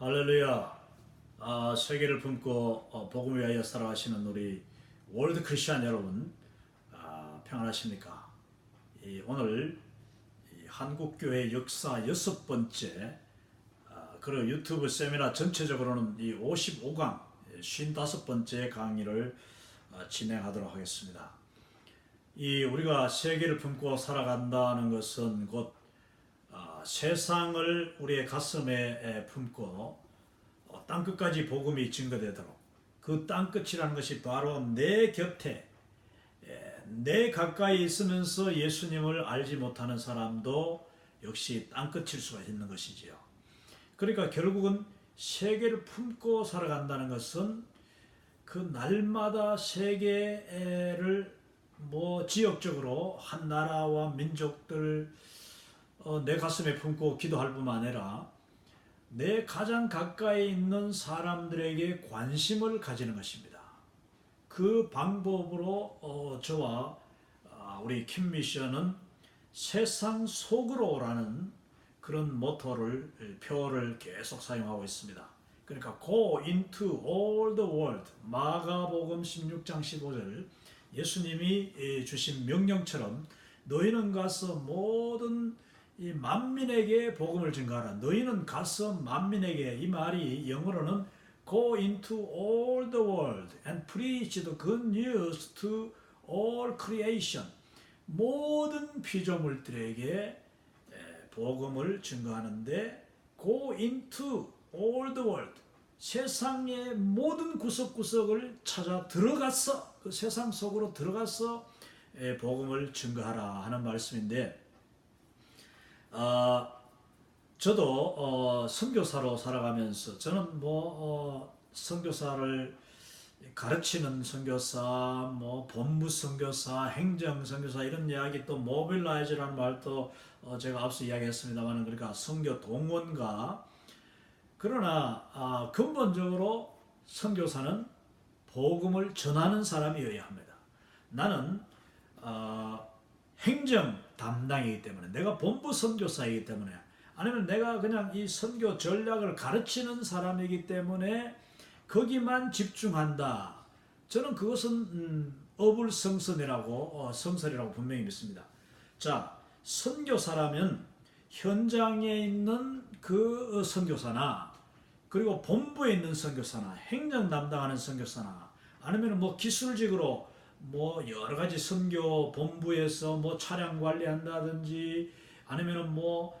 할렐루야. 세계를 품고 복음을 위하여 살아가시는 우리 월드 크리스천 여러분, 평안하십니까? 오늘 한국교회 역사 6번째, 그리고 유튜브 세미나 전체적으로는 이 55강 55번째 강의를 진행하도록 하겠습니다. 우리가 세계를 품고 살아간다는 것은 곧 세상을 우리의 가슴에 품고 땅끝까지 복음이 증거되도록, 그 땅끝이라는 것이 바로 내 곁에, 내 가까이 있으면서 예수님을 알지 못하는 사람도 역시 땅끝일 수가 있는 것이지요. 그러니까 결국은 세계를 품고 살아간다는 것은 그 날마다 세계를 지역적으로 한 나라와 민족들 내 가슴에 품고 기도할 뿐만 아니라 내 가장 가까이 있는 사람들에게 관심을 가지는 것입니다. 그 방법으로 저와 우리 킴미션은 세상 속으로라는 그런 표를 계속 사용하고 있습니다. 그러니까 Go into all the world, 마가복음 16장 15절, 예수님이 주신 명령처럼 너희는 가서 모든 이 만민에게 복음을 증거하라. 너희는 가서 만민에게, 이 말이 영어로는 Go into all the world and preach the good news to all creation. 모든 피조물들에게 복음을 증거하는데 Go into all the world, 세상의 모든 구석구석을 찾아 들어가서, 그 세상 속으로 들어가서 복음을 증거하라 하는 말씀인데, 저도 선교사로 살아가면서 저는 선교사를 가르치는 선교사, 본부 선교사, 행정 선교사 이런 이야기, 또 모빌라이즈라는 말도 제가 앞서 이야기했습니다만, 그러니까 선교 동원가. 그러나 근본적으로 선교사는 복음을 전하는 사람이어야 합니다. 나는 행정 담당이기 때문에, 내가 본부 선교사이기 때문에, 아니면 내가 그냥 이 선교 전략을 가르치는 사람이기 때문에 거기만 집중한다. 저는 그것은 어불성설이라고 분명히 믿습니다. 자, 선교사라면 현장에 있는 그 선교사나, 그리고 본부에 있는 선교사나, 행정 담당하는 선교사나, 아니면 기술직으로 여러 가지 선교 본부에서 차량 관리한다든지, 아니면은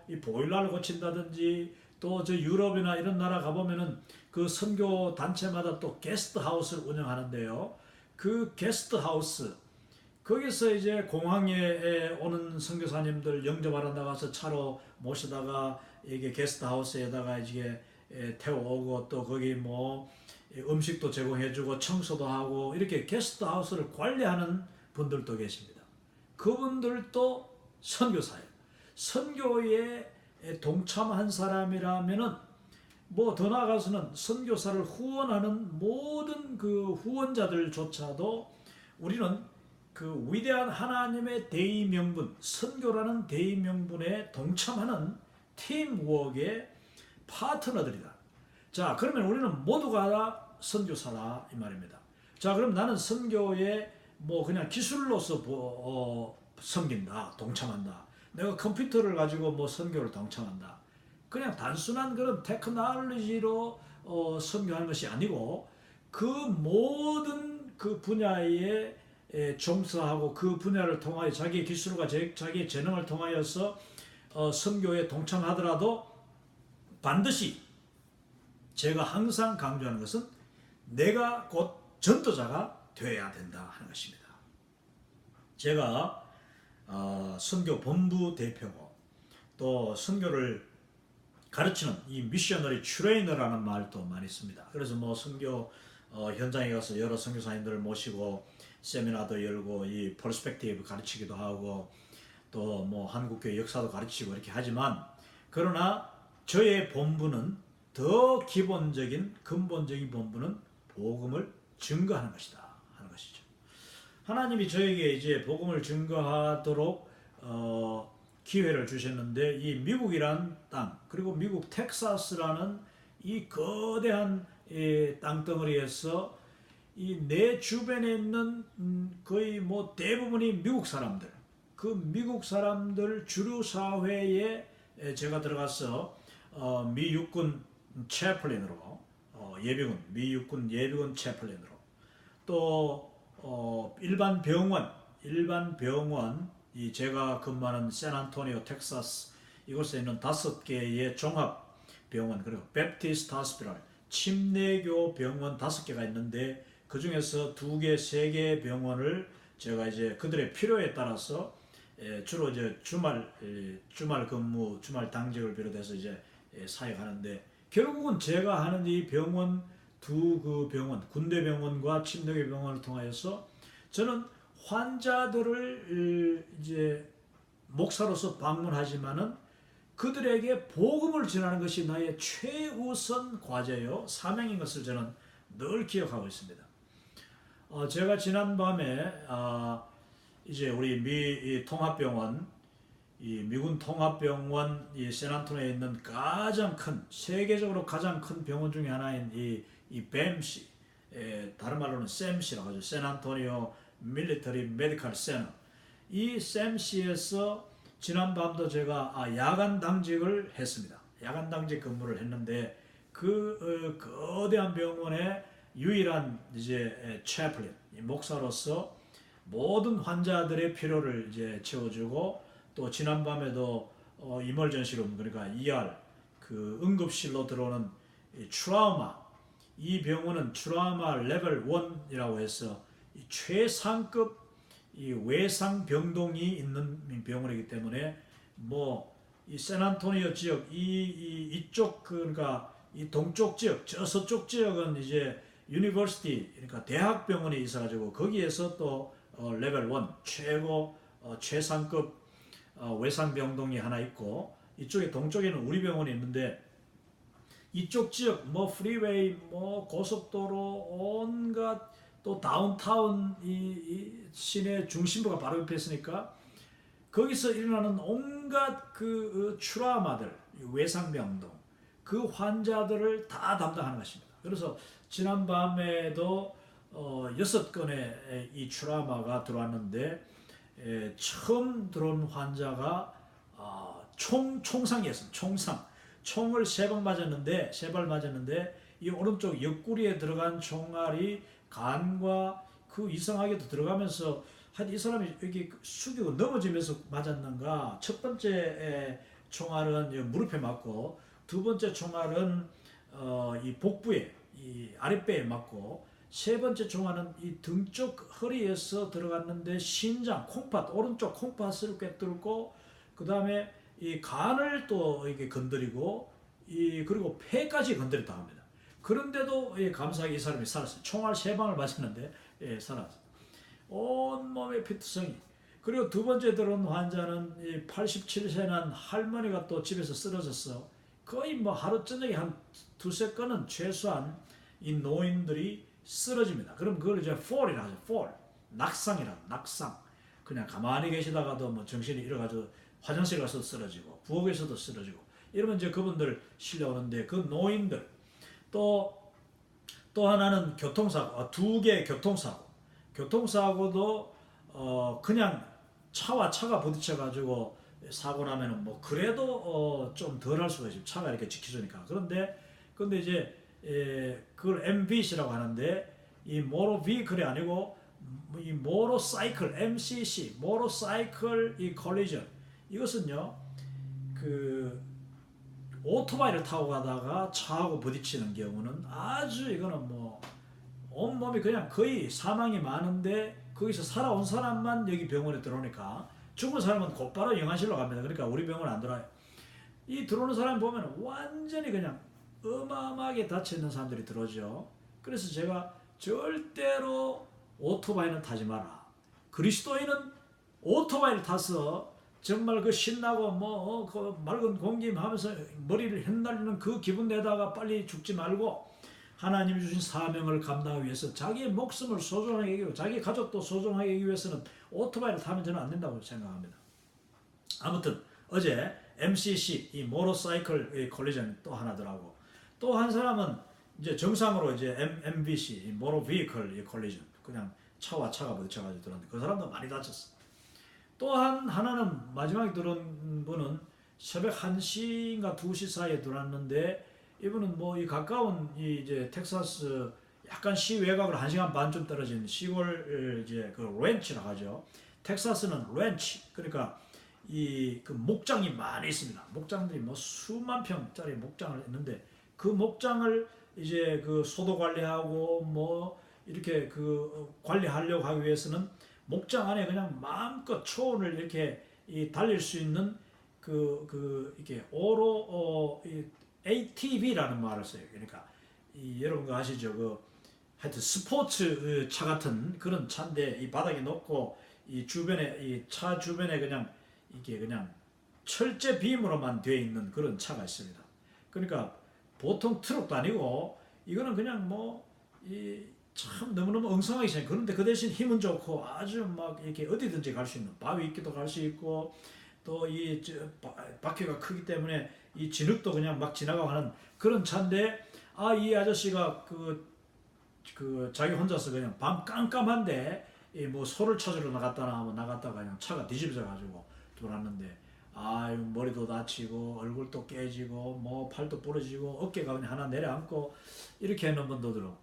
이 보일러를 고친다든지, 또 저 유럽이나 이런 나라 가보면은 그 선교 단체마다 또 게스트 하우스를 운영하는데요. 그 게스트 하우스, 거기서 이제 공항에 오는 선교사님들 영접하러 나가서 차로 모시다가 이게 게스트 하우스에다가 이제 태워오고, 또 거기 음식도 제공해주고 청소도 하고, 이렇게 게스트 하우스를 관리하는 분들도 계십니다. 그분들도 선교사예요. 선교에 동참한 사람이라면은 더 나아가서는 선교사를 후원하는 모든 그 후원자들조차도 우리는 그 위대한 하나님의 대의 명분, 선교라는 대의 명분에 동참하는 팀워크의 파트너들이다. 자, 그러면 우리는 모두가 다 선교사다 이 말입니다. 자, 그럼 나는 선교에 그냥 기술로서 섬긴다, 동참한다. 내가 컴퓨터를 가지고 선교를 동참한다. 그냥 단순한 그런 테크놀로지로 선교하는 것이 아니고, 그 모든 그 분야에 종사하고, 그 분야를 통하여 자기의 기술과 자기의 재능을 통하여서 선교에 동참하더라도 반드시 제가 항상 강조하는 것은 내가 곧 전도자가 되어야 된다 하는 것입니다. 제가 선교 본부 대표고, 또 선교를 가르치는 이 미셔너리 트레이너라는 말도 많이 씁니다. 그래서 선교 현장에 가서 여러 선교사님들을 모시고 세미나도 열고, 이 퍼스펙티브 가르치기도 하고, 또 한국교회 역사도 가르치고 이렇게 하지만, 그러나 저의 본부는, 더 기본적인 근본적인 본부는 복음을 증거하는 것이다 하는 것이죠. 하나님이 저에게 이제 복음을 증거하도록 기회를 주셨는데, 이 미국이란 땅, 그리고 미국 텍사스라는 이 거대한 땅덩어리에서 이 내 주변에 있는 거의 뭐 대부분이 미국 사람들, 그 미국 사람들 주류 사회에 제가 들어가서 미 육군 채플린으로 예비군 미 육군 예비군 채플린으로 또 일반 병원 이 제가 근무하는 샌안토니오 텍사스 이곳에 있는 5개의 종합 병원 그리고 베프티스트 호스피털 침례교 병원 5개가 있는데 그 중에서 2개, 3개 병원을 제가 이제 그들의 필요에 따라서 주로 이제 주말 근무, 주말 당직을 비롯해서 이제 사역하는데 결국은 제가 하는 이 병원 그 병원, 군대 병원과 침례교 병원을 통하여서 저는 환자들을 이제 목사로서 방문하지만은 그들에게 복음을 전하는 것이 나의 최우선 과제요 사명인 것을 저는 늘 기억하고 있습니다. 제가 지난밤에 이제 우리 미 통합병원 이 미군 통합병원 이 샌안토니오에 있는 가장 큰 세계적으로 가장 큰 병원 중에 하나인 이 뱀시 다른 말로는 샘시라고 하죠. 샌안토니오 밀리터리 메디컬 센터 이 샘시에서 지난밤도 제가 야간 당직을 했습니다. 야간 당직 근무를 했는데 그 거대한 병원의 유일한 이제 채플린 목사로서 모든 환자들의 필요를 이제 채워주고 또 지난밤에도 이멀전시룸 그러니까 ER 그 응급실로 들어오는 트라우마 이 병원은 트라우마 레벨 1이라고 해서 최상급 이 외상 병동이 있는 병원이기 때문에 뭐 이 샌안토니오 지역 이쪽 그러니까 이 동쪽 지역 저 서쪽 지역은 이제 유니버시티 그러니까 대학병원이 있어가지고 거기에서 또 레벨 1 최고 최상급 외상병동이 하나 있고 이쪽에 동쪽에는 우리 병원이 있는데 이쪽 지역 뭐 프리웨이 뭐 고속도로 온갖 또 다운타운 이 시내 중심부가 바로 옆에 있으니까 거기서 일어나는 온갖 그 트라우마들 외상병동 그 환자들을 다 담당하는 것입니다. 그래서 지난밤에도 6건의 이 트라우마가 들어왔는데 처음 들어온 환자가 총상이었습니다. 총을 3발 맞았는데 이 오른쪽 옆구리에 들어간 총알이 간과 그 이상하게도 들어가면서 이 사람이 여기 숙이고 넘어지면서 맞았는가. 첫 번째 총알은 무릎에 맞고 두 번째 총알은 이 복부에 이 아랫배에 맞고 세 번째 총알은 이 등 쪽 허리에서 들어갔는데 신장 콩팥 오른쪽 콩팥을 꿰뚫고 그 다음에 이 간을 또 이게 건드리고 그리고 폐까지 건드렸다 합니다. 그런데도 감사하게 이 사람이 살았어요. 총알 3방을 맞았는데 살았어요. 온몸의 피투성이. 그리고 두 번째 들어온 환자는 87세 난 할머니가 또 집에서 쓰러졌어. 거의 뭐 하루 저녁에 한 2-3건은 최소한 이 노인들이 쓰러집니다. 그럼 그걸 이제 fall이라 하죠. fall. 낙상. 그냥 가만히 계시다가도 뭐 정신이 잃어가지고 화장실 가서 쓰러지고 부엌에서도 쓰러지고 이러면 이제 그분들 실려오는데 그 노인들 또 하나는 교통사고 2개 교통사고도 그냥 차가 부딪혀가지고 사고 나면은 뭐 그래도 좀 덜 할 수가 있어요. 차가 이렇게 지켜주니까. 근데 이제 그걸 MVC라고 하는데 이 모로 비클이 아니고 이 모로사이클 MCC 모로사이클 이 컬리전 이것은요 그 오토바이를 타고 가다가 차하고 부딪히는 경우는 아주 이거는 뭐 온몸이 그냥 거의 사망이 많은데 거기서 살아온 사람만 여기 병원에 들어오니까 죽은 사람은 곧바로 영안실로 갑니다. 그러니까 우리 병원 안 들어와요. 이 들어오는 사람 보면 완전히 그냥 어마어마하게 다쳐있는 사람들이 들어오죠. 그래서 제가 절대로 오토바이는 타지 마라. 그리스도인은 오토바이를 타서 정말 그 신나고 그 맑은 공기 하면서 머리를 흩날리는 그 기분 내다가 빨리 죽지 말고 하나님이 주신 사명을 감당하기 위해서 자기의 목숨을 소중하게 여기고 자기 가족도 소중하게 여기기 위해서는 오토바이를 타면 저는 안 된다고 생각합니다. 아무튼 어제 MCC 이 모터사이클 콜리전 또 하나더라고. 또 한 사람은 이제 정상으로 이제 MVC, Motor Vehicle Collision, 그냥 차와 차가 부딪혀가지고 들었는데 그 사람도 많이 다쳤어. 또 하나는 마지막에 들어온 분은 새벽 1시인가 2시 사이에 들어왔는데 이분은 뭐 이 가까운 이 이제 텍사스 약간 시 외곽으로 1시간 반쯤 떨어진 시골 이제 그 렌치라고 하죠. 텍사스는 렌치, 그러니까 이 그 목장이 많이 있습니다. 목장들이 뭐 수만 평짜리 목장을 있는데 그 목장을 이제 그 소도 관리하고 뭐 이렇게 그 관리하려고 하기 위해서는 목장 안에 그냥 마음껏 초원을 이렇게 이 달릴 수 있는 이게 이 ATV라는 말을 써요. 그러니까 이 여러분 그 아시죠? 그 하여튼 스포츠 차 같은 그런 차인데 이 바닥에 놓고 이 주변에 이 차 주변에 그냥 이게 그냥 철제 빔으로만 되어 있는 그런 차가 있습니다. 그러니까 보통 트럭도 아니고 이거는 그냥 뭐 이 참 너무너무 엉성하게 생겨. 그런데 그 대신 힘은 좋고 아주 막 이렇게 어디든지 갈 수 있는, 바위 있기도 갈 수 있고 또 이 바퀴가 크기 때문에 이 진흙도 그냥 막 지나가고 하는 그런 차인데 이 아저씨가 자기 혼자서 그냥 밤 깜깜한데 이 뭐 소를 찾으러 나갔다나 뭐 나갔다가 그냥 차가 뒤집어져 가지고 돌았는데 머리도 다치고 얼굴도 깨지고 뭐 팔도 부러지고 어깨가 그냥 하나 내려앉고 이렇게 하는 분도 들어.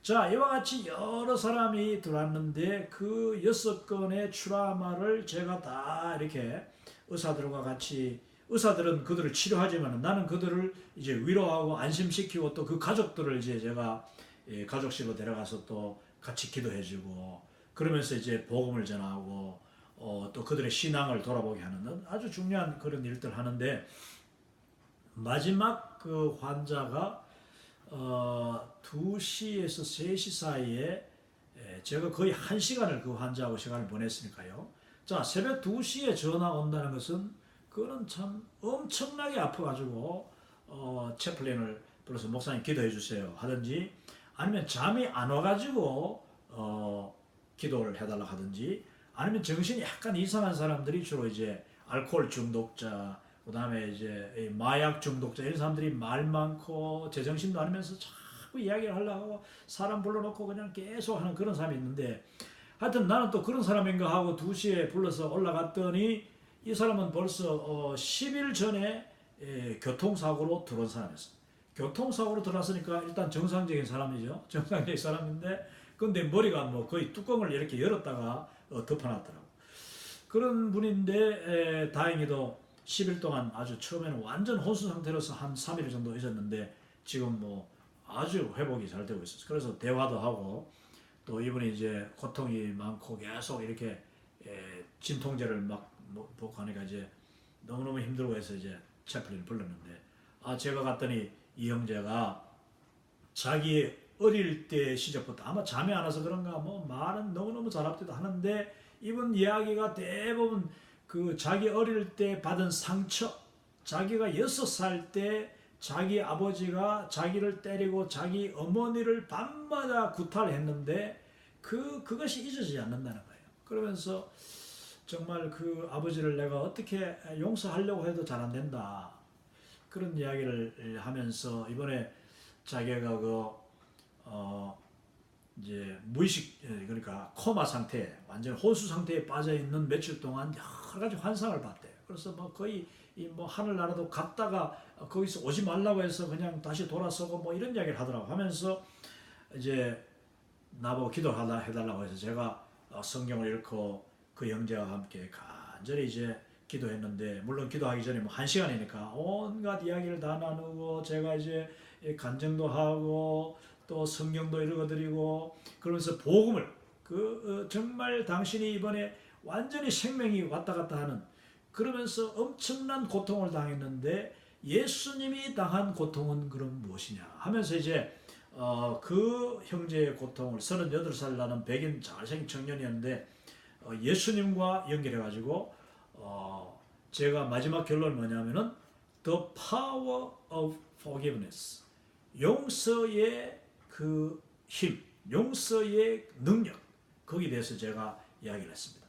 자, 이와 같이 여러 사람이 들어왔는데 그 6건의 트라우마를 제가 다 이렇게 의사들과 같이, 의사들은 그들을 치료하지만 나는 그들을 이제 위로하고 안심시키고 또 그 가족들을 이제 제가 가족실로 데려가서 또 같이 기도해주고 그러면서 이제 복음을 전하고 또 그들의 신앙을 돌아보게 하는 아주 중요한 그런 일들 하는데 마지막 그 환자가 2시에서 3시 사이에 제가 거의 1시간을 그 환자하고 시간을 보냈으니까요. 자, 새벽 2시에 전화 온다는 것은 그거는 참 엄청나게 아파가지고 채플린을 불러서 목사님 기도해 주세요 하든지 아니면 잠이 안 와가지고 기도를 해달라 하든지 아니면 정신이 약간 이상한 사람들이 주로 이제 알코올 중독자, 그 다음에 이제 마약 중독자 이런 사람들이 말 많고 제정신도 아니면서 자꾸 이야기를 하려고 하고 사람 불러놓고 그냥 계속 하는 그런 사람이 있는데 하여튼 나는 또 그런 사람인가 하고 2시에 불러서 올라갔더니 이 사람은 벌써 10일 전에 교통사고로 들어온 사람이었어. 교통사고로 들어왔으니까 일단 정상적인 사람이죠. 정상적인 사람인데 근데 머리가 뭐 거의 뚜껑을 이렇게 열었다가 덮어놨더라고. 그런 분인데 다행히도 10일 동안 아주 처음에는 완전 혼수 상태로서 한 3일 정도 있었는데 지금 뭐 아주 회복이 잘 되고 있었어요. 그래서 대화도 하고 또 이분이 이제 고통이 많고 계속 이렇게 진통제를 막 먹고 하니까 이제 너무너무 힘들고 해서 이제 채플린을 불렀는데 제가 갔더니 이 형제가 자기 어릴 때 시절부터 아마 잠이 안 와서 그런가 뭐 말은 너무너무 잘합디도 하는데 이분 이야기가 대부분 그 자기 어릴 때 받은 상처, 자기가 6살 때 자기 아버지가 자기를 때리고 자기 어머니를 밤마다 구타했는데 그것이 잊어지지 않는다는 거예요. 그러면서 정말 그 아버지를 내가 어떻게 용서하려고 해도 잘 안 된다. 그런 이야기를 하면서 이번에 자기가 이제 무의식 그러니까 코마 상태, 완전 혼수 상태에 빠져 있는 며칠 동안 여러 가지 환상을 봤대요. 그래서 뭐 거의 뭐 하늘나라도 갔다가 거기서 오지 말라고 해서 그냥 다시 돌아서고 뭐 이런 이야기를 하더라고. 하면서 이제 나보고 기도해달라고 해서 제가 성경을 읽고 그 형제와 함께 간절히 이제 기도했는데 물론 기도하기 전에 뭐 1시간이니까 온갖 이야기를 다 나누고 제가 이제 간증도 하고 또 성경도 읽어드리고 그러면서 복음을 정말 당신이 이번에 완전히 생명이 왔다 갔다 하는 그러면서 엄청난 고통을 당했는데 예수님이 당한 고통은 그럼 무엇이냐 하면서 이제 그 형제의 고통을 38살 나는 백인 잘생긴 청년이었는데 예수님과 연결해가지고 제가 마지막 결론은 뭐냐면은 The power of forgiveness, 용서의 그 힘, 용서의 능력, 거기에 대해서 제가 이야기를 했습니다.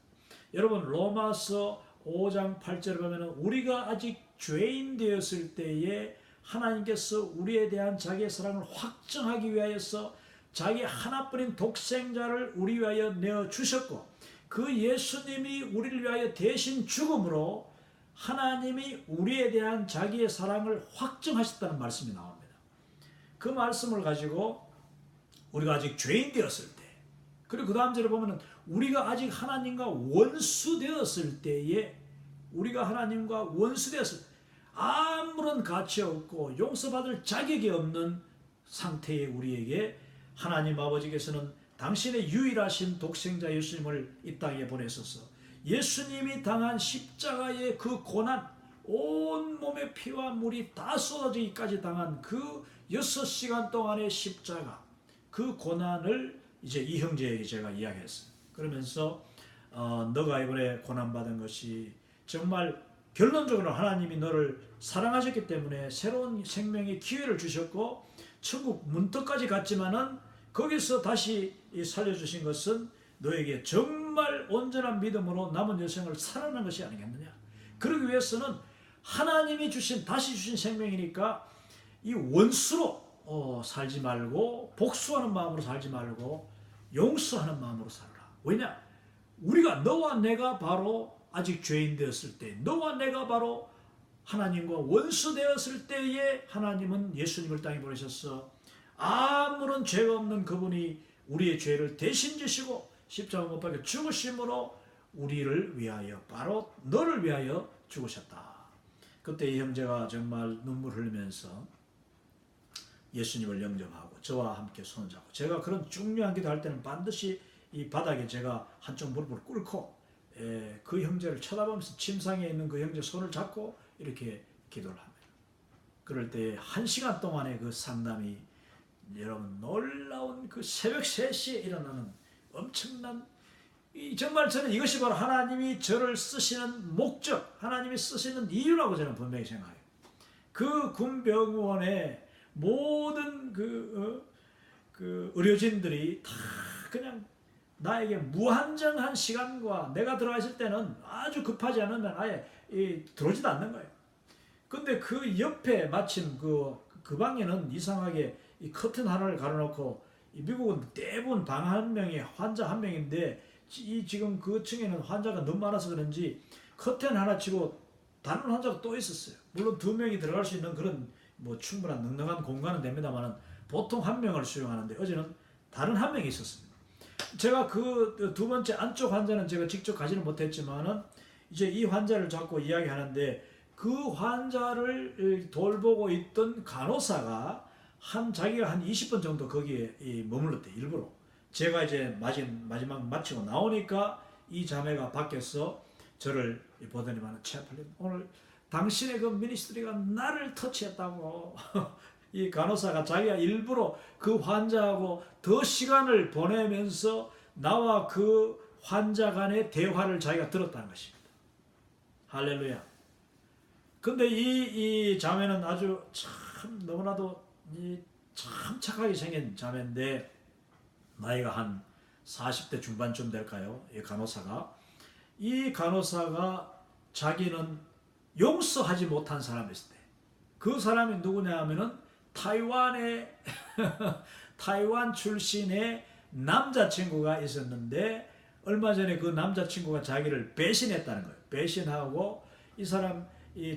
여러분 로마서 5장 8절을 보면 우리가 아직 죄인 되었을 때에 하나님께서 우리에 대한 자기의 사랑을 확증하기 위하여서 자기 하나뿐인 독생자를 우리 위하여 내어주셨고, 그 예수님이 우리를 위하여 대신 죽음으로 하나님이 우리에 대한 자기의 사랑을 확증하셨다는 말씀이 나옵니다. 그 말씀을 가지고 우리가 아직 죄인 되었을 때, 그리고 그 다음 절에 보면 우리가 아직 하나님과 원수 되었을 때에, 우리가 하나님과 원수 되었을 때 아무런 가치 없고 용서받을 자격이 없는 상태의 우리에게 하나님 아버지께서는 당신의 유일하신 독생자 예수님을 이 땅에 보내셔서 예수님이 당한 십자가의 그 고난, 온몸의 피와 물이 다 쏟아지기까지 당한 그 6시간 동안의 십자가, 그 고난을 이제 이 형제에게 제가 이야기했어요. 그러면서 너가 이번에 고난받은 것이 정말 결론적으로 하나님이 너를 사랑하셨기 때문에 새로운 생명의 기회를 주셨고 천국 문턱까지 갔지만은 거기서 다시 살려주신 것은 너에게 정말 온전한 믿음으로 남은 여생을 살아가는 것이 아니겠느냐. 그러기 위해서는 하나님이 다시 주신 생명이니까 이 원수로 살지 말고, 복수하는 마음으로 살지 말고 용서하는 마음으로 살아라. 왜냐? 우리가, 너와 내가 바로 아직 죄인 되었을 때, 너와 내가 바로 하나님과 원수 되었을 때에 하나님은 예수님을 땅에 보내셔서 아무런 죄가 없는 그분이 우리의 죄를 대신 지시고 십자가 못 박혀 죽으심으로 우리를 위하여, 바로 너를 위하여 죽으셨다. 그때 이 형제가 정말 눈물 흘리면서 예수님을 영접하고 저와 함께 손잡고, 제가 그런 중요한 기도 할 때는 반드시 이 바닥에 제가 한쪽 무릎을 꿇고 그 형제를 쳐다보면서 침상에 있는 그 형제 손을 잡고 이렇게 기도를 합니다. 그럴 때 1시간 동안의 그 상담이, 여러분, 놀라운 그 새벽 3시에 일어나는 엄청난, 정말 저는 이것이 바로 하나님이 저를 쓰시는 목적, 하나님이 쓰시는 이유라고 저는 분명히 생각해요. 그 군병원의 모든 그 의료진들이 다 그냥 나에게 무한정한 시간과, 내가 들어가 있을 때는 아주 급하지 않으면 아예 들어오지도 않는 거예요. 근데 그 옆에 마침 그 방에는 이상하게 이 커튼 하나를 갈아놓고, 미국은 대부분 방 한 명에 환자 한 명인데 지금 그 층에는 환자가 너무 많아서 그런지 커튼 하나 치고 다른 환자가 또 있었어요. 물론 2명이 들어갈 수 있는 그런 뭐 충분한 넉넉한 공간은 됩니다만 보통 1명을 수용하는데 어제는 다른 1명이 있었습니다. 제가 그 2번째 안쪽 환자는 제가 직접 가지는 못했지만은 이제 이 환자를 잡고 이야기하는데, 그 환자를 돌보고 있던 간호사가 자기가 한 20분 정도 거기에 머물렀대, 일부러. 제가 이제 마지막 마치고 나오니까 이 자매가 밖에서 저를 보더니만, 채플린, 오늘 당신의 그 미니스트리가 나를 터치했다고. 이 간호사가 자기가 일부러 그 환자하고 더 시간을 보내면서 나와 그 환자 간의 대화를 자기가 들었다는 것입니다. 할렐루야. 근데 이 자매는 아주 참 너무나도 참 착하게 생긴 자매인데, 나이가 한 40대 중반쯤 될까요? 이 간호사가 자기는 용서하지 못한 사람이 있을 때, 그 사람이 누구냐 하면은 타이완 출신의 남자친구가 있었는데, 얼마 전에 그 남자친구가 자기를 배신했다는 거예요. 배신하고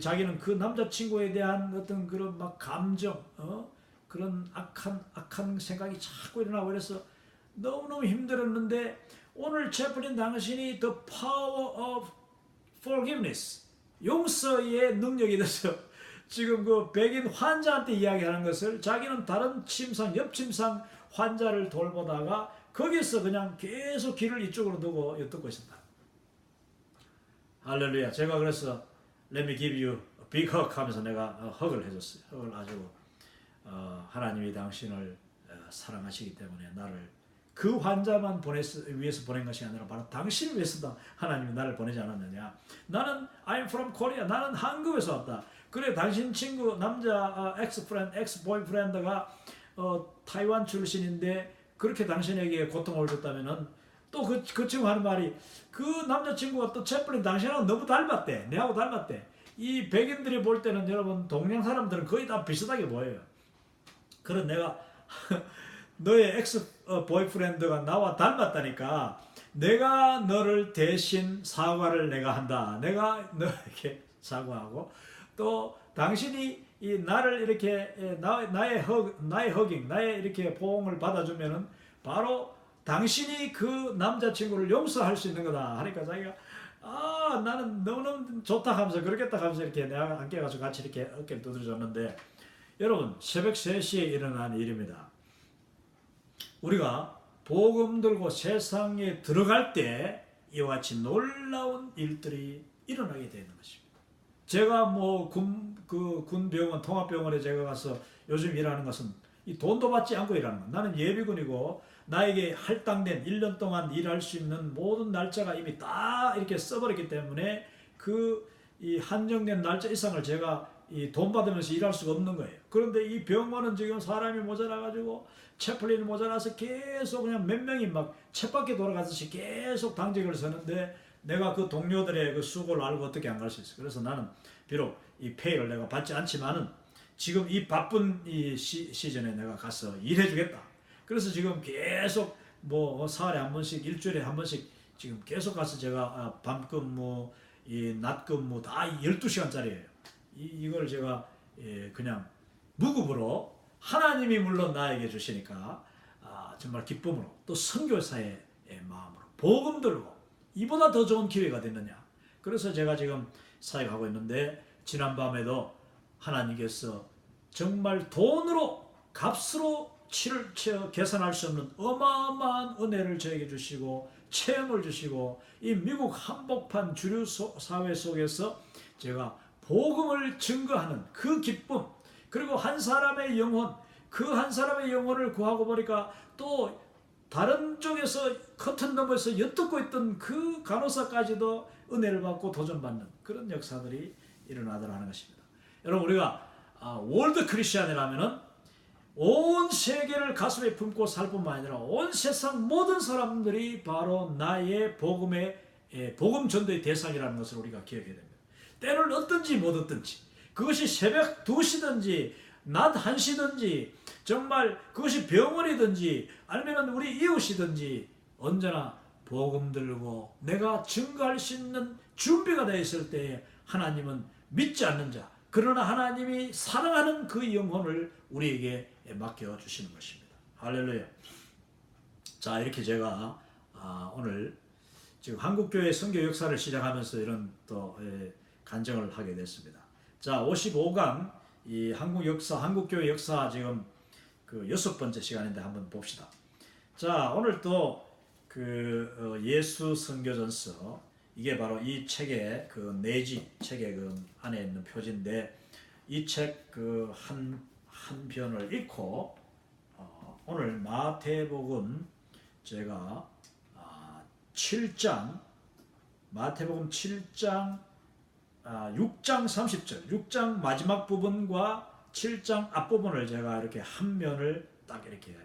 자기는 그 남자친구에 대한 어떤 그런 막 감정, 그런 악한 생각이 자꾸 일어나고, 그래서 너무너무 힘들었는데, 오늘 채플린 당신이 The Power of Forgiveness, 용서의 능력에 대해서 지금 그 백인 환자한테 이야기하는 것을, 자기는 다른 옆 침상 환자를 돌보다가 거기서 그냥 계속 귀를 이쪽으로 두고 듣고 있었다. 할렐루야. 제가 그래서 Let me give you a big hug 하면서 내가 헉을 해줬어요. 헉을 가지고 하나님이 당신을 사랑하시기 때문에 나를 그 환자만 위해서 보낸 것이 아니라 바로 당신을 위해서도 하나님이 나를 보내지 않았느냐. 나는 I'm from Korea. 나는 한국에서 왔다. 그래, 당신 친구 남자 엑스-보이프렌드가 타이완 출신인데 그렇게 당신에게 고통을 줬다면은, 또 그 친구 하는 말이, 그 남자친구가 또 채플린 당신하고 너무 닮았대. 내하고 닮았대. 이 백인들이 볼 때는 여러분 동양 사람들은 거의 다 비슷하게 보여요. 그런 내가 너의 엑스 보이프렌드가 나와 닮았다니까 내가 너를 대신 사과를 내가 한다. 내가 너에게 사과하고 또 당신이 이 나를 이렇게 나의 허깅, 나의 이렇게 포옹을 받아주면은 바로 당신이 그 남자친구를 용서할 수 있는 거다 하니까 자기가 나는 너무너무 좋다 하면서 그렇겠다 하면서 이렇게 내가 안겨가지고 같이 이렇게 어깨를 두드려줬는데 여러분 새벽 3시에 일어난 일입니다. 우리가 복음 들고 세상에 들어갈 때 이와 같이 놀라운 일들이 일어나게 되는 것입니다. 제가 뭐 군병원 통합병원에 제가 가서 요즘 일하는 것은 이 돈도 받지 않고 일하는 것. 나는 예비군이고 나에게 할당된 1년 동안 일할 수 있는 모든 날짜가 이미 다 이렇게 써버렸기 때문에 이 한정된 날짜 이상을 제가 이 돈 받으면서 일할 수가 없는 거예요. 그런데 이 병원은 지금 사람이 모자라가지고 채플린이 모자라서 계속 그냥 몇 명이 막 쳇바퀴 돌아가듯이 계속 당직을 서는데 내가 그 동료들의 그 수고를 알고 어떻게 안 갈 수 있어. 그래서 나는 비록 이 페이를 내가 받지 않지만은 지금 이 바쁜 이 시즌에 내가 가서 일해주겠다. 그래서 지금 계속 뭐 사흘에 한 번씩 일주일에 한 번씩 지금 계속 가서 제가 밤근무, 이 낮근무 다 12시간짜리예요. 이걸 제가 그냥 무급으로 하나님이 물론 나에게 주시니까 정말 기쁨으로 또 선교사의 마음으로 복음 들고 이보다 더 좋은 기회가 됐느냐. 그래서 제가 지금 사역하고 있는데 지난밤에도 하나님께서 정말 돈으로 값으로 계산할 수 없는 어마어마한 은혜를 저에게 주시고 체험을 주시고 이 미국 한복판 주류 사회 속에서 제가 복음을 증거하는 그 기쁨 그리고 한 사람의 영혼 그 한 사람의 영혼을 구하고 보니까 또 다른 쪽에서 커튼 너머에서 엿듣고 있던 그 간호사까지도 은혜를 받고 도전받는 그런 역사들이 일어나더라는 것입니다. 여러분 우리가 월드 크리스천이라면은 온 세계를 가슴에 품고 살 뿐만 아니라 온 세상 모든 사람들이 바로 나의 복음 전도의 대상이라는 것을 우리가 기억해야 됩니다. 때를 얻든지 못 얻든지 그것이 새벽 2시든지 낮 1시든지 정말 그것이 병원이든지 아니면 우리 이웃이든지 언제나 복음 들고 내가 증거할 수 있는 준비가 되어 있을 때에 하나님은 믿지 않는 자 그러나 하나님이 사랑하는 그 영혼을 우리에게 맡겨주시는 것입니다. 할렐루야. 자 이렇게 제가 오늘 지금 한국교회 선교 역사를 시작하면서 이런 또 간증을 하게 됐습니다. 자 55강 이 한국교회 역사 지금 그 6번째 시간인데 한번 봅시다. 자 오늘 또 그 예수 선교전서 이게 바로 이 책의 그 내지 책의 그 안에 있는 표지인데 이 책 그 한 편을 읽고 오늘 마태복음 제가 7장 마태복음 7장 6장 30절 6장 마지막 부분과 7장 앞부분을 제가 이렇게 한 면을 딱 이렇게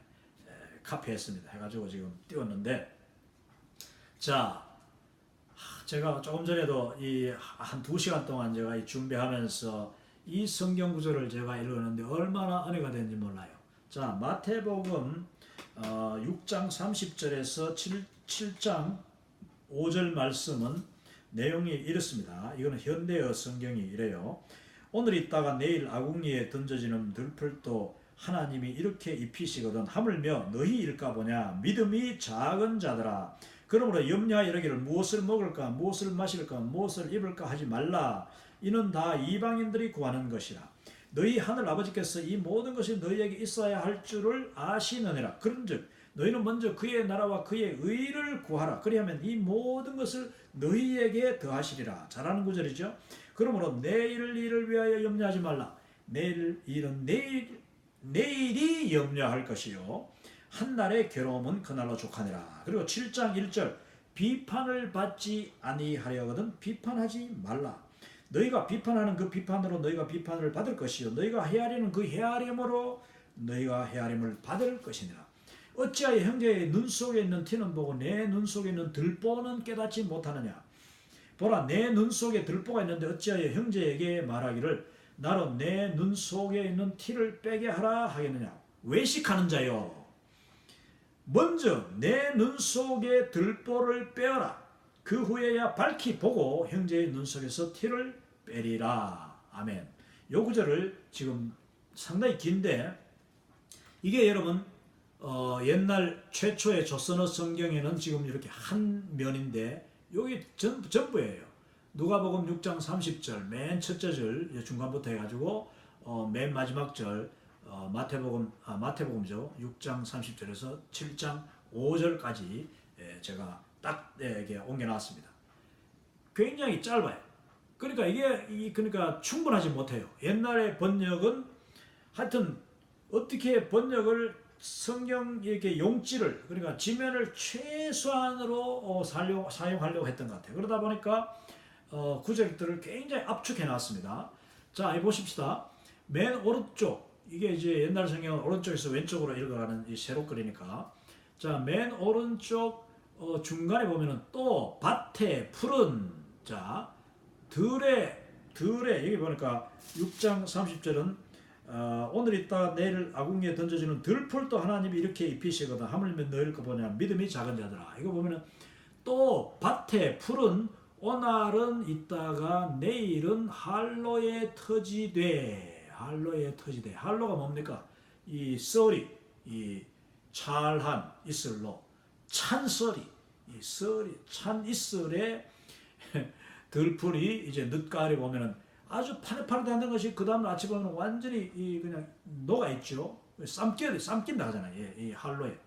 카피했습니다. 해가지고 지금 띄웠는데 자 제가 조금 전에도 이 한 2시간 동안 제가 이 준비하면서 이 성경 구절을 제가 읽었는데 얼마나 은혜가 되는지 몰라요. 자 마태복음 6장 30절에서 7장 5절 말씀은 내용이 이렇습니다. 이거는 현대어 성경이 이래요. 오늘 있다가 내일 아궁이에 던져지는 들풀도 하나님이 이렇게 입히시거든 하물며 너희 일까 보냐 믿음이 작은 자들아 그러므로 염려하여 이르기를 무엇을 먹을까 무엇을 마실까 무엇을 입을까 하지 말라 이는 다 이방인들이 구하는 것이라 너희 하늘 아버지께서 이 모든 것이 너희에게 있어야 할 줄을 아시느니라 그런즉 너희는 먼저 그의 나라와 그의 의를 구하라 그리하면 이 모든 것을 너희에게 더하시리라. 잘하는 구절이죠. 그러므로 내일 일을 위하여 염려하지 말라. 내일 일은 내일이 염려할 것이요 한날의 괴로움은 그날로 족하니라. 그리고 7장 1절 비판을 받지 아니하려거든 비판하지 말라. 너희가 비판하는 그 비판으로 너희가 비판을 받을 것이요 너희가 헤아리는 그 헤아림으로 너희가 헤아림을 받을 것이니라. 어찌하여 형제의 눈 속에 있는 티는 보고 내 눈 속에 있는 들보는 깨닫지 못하느냐. 보라 내 눈 속에 들보가 있는데 어찌하여 형제에게 말하기를 나로 내 눈 속에 있는 티를 빼게 하라 하겠느냐. 외식하는 자여, 먼저 내 눈 속에 들보를 빼어라. 그 후에야 밝히 보고 형제의 눈 속에서 티를 빼리라. 아멘. 요 구절을 지금 상당히 긴데 이게 여러분 옛날 최초의 조선어 성경에는 지금 이렇게 한 면인데 여기 전부예요. 누가복음 6장 30절 맨 첫째 절 중간부터 해가지고 맨 마지막 절 마태복음죠. 6장 30절에서 7장 5절까지 제가 딱 이렇게 옮겨놨습니다. 굉장히 짧아요. 그러니까 그러니까 충분하지 못해요. 옛날의 번역은 하여튼 어떻게 번역을 성경 이렇게 용지를 그러니까 지면을 최소한으로 사용하려고 했던 것 같아요. 그러다 보니까 구절들을 굉장히 압축해 놨습니다. 자, 해보십시다. 맨 오른쪽 이게 이제 옛날 성경은 오른쪽에서 왼쪽으로 읽어가는 이 세로글이니까 자, 맨 오른쪽 중간에 보면은 또 밭에 푸른 자 들에 여기 보니까 6장 30절은 오늘 있다가 내일 아궁이에 던져지는 들풀도 하나님이 이렇게 입히시거든 하물며 너희를 거 보냐 믿음이 작은 자들아. 이거 보면은 또 밭에 푸른 오늘은 있다가 내일은 har로에 터지되 har로가 뭡니까? 이 썰이 이 찰한 이슬로 찬설이 이 썰이 찬 이슬에 들풀이 이제 늦가을에 보면은 아주 파릇파릇한 것이 그 다음 아침에 보면 완전히 그냥 녹아 있죠. 삶긴다 하잖아요. 이 har로에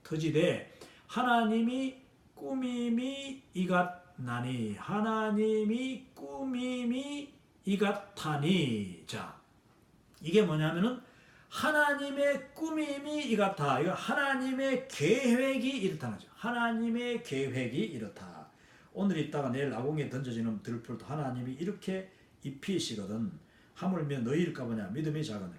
터지되 하나님이 꾸밈이 이같나니 하나님이 꾸밈이 이같하니. 자, 이게 뭐냐면은 하나님의 꾸밈이 이같아. 이거 하나님의 계획이 이렇다는 거죠. 하나님의 계획이 이렇다. 오늘 있다가 내일 아궁이에 던져지는 들풀도 하나님이 이렇게 입히시거든 하물며 너희일까 보냐 믿음이 작으네.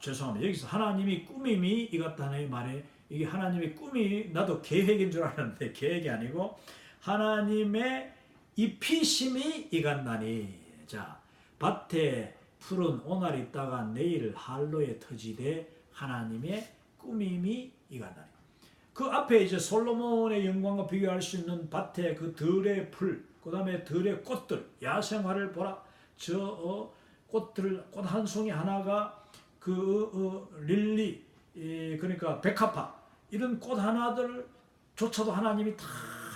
죄송합니다. 여기서 하나님이 꾸밈이 이같다는 말에 이게 하나님의 꿈이 나도 계획인 줄 알았는데 계획이 아니고 하나님의 입히심이 이같나니. 자, 밭에 푸른 오늘 있다가 내일 har로에 터지되 하나님의 꾸밈이 이같나니. 그 앞에 이제 솔로몬의 영광과 비교할 수 있는 밭에 그 들의 풀, 그 다음에 들의 꽃들, 야생화를 보라. 꽃들, 꽃 한 송이 하나가 릴리, 그러니까 백합화, 이런 꽃 하나들조차도 하나님이 다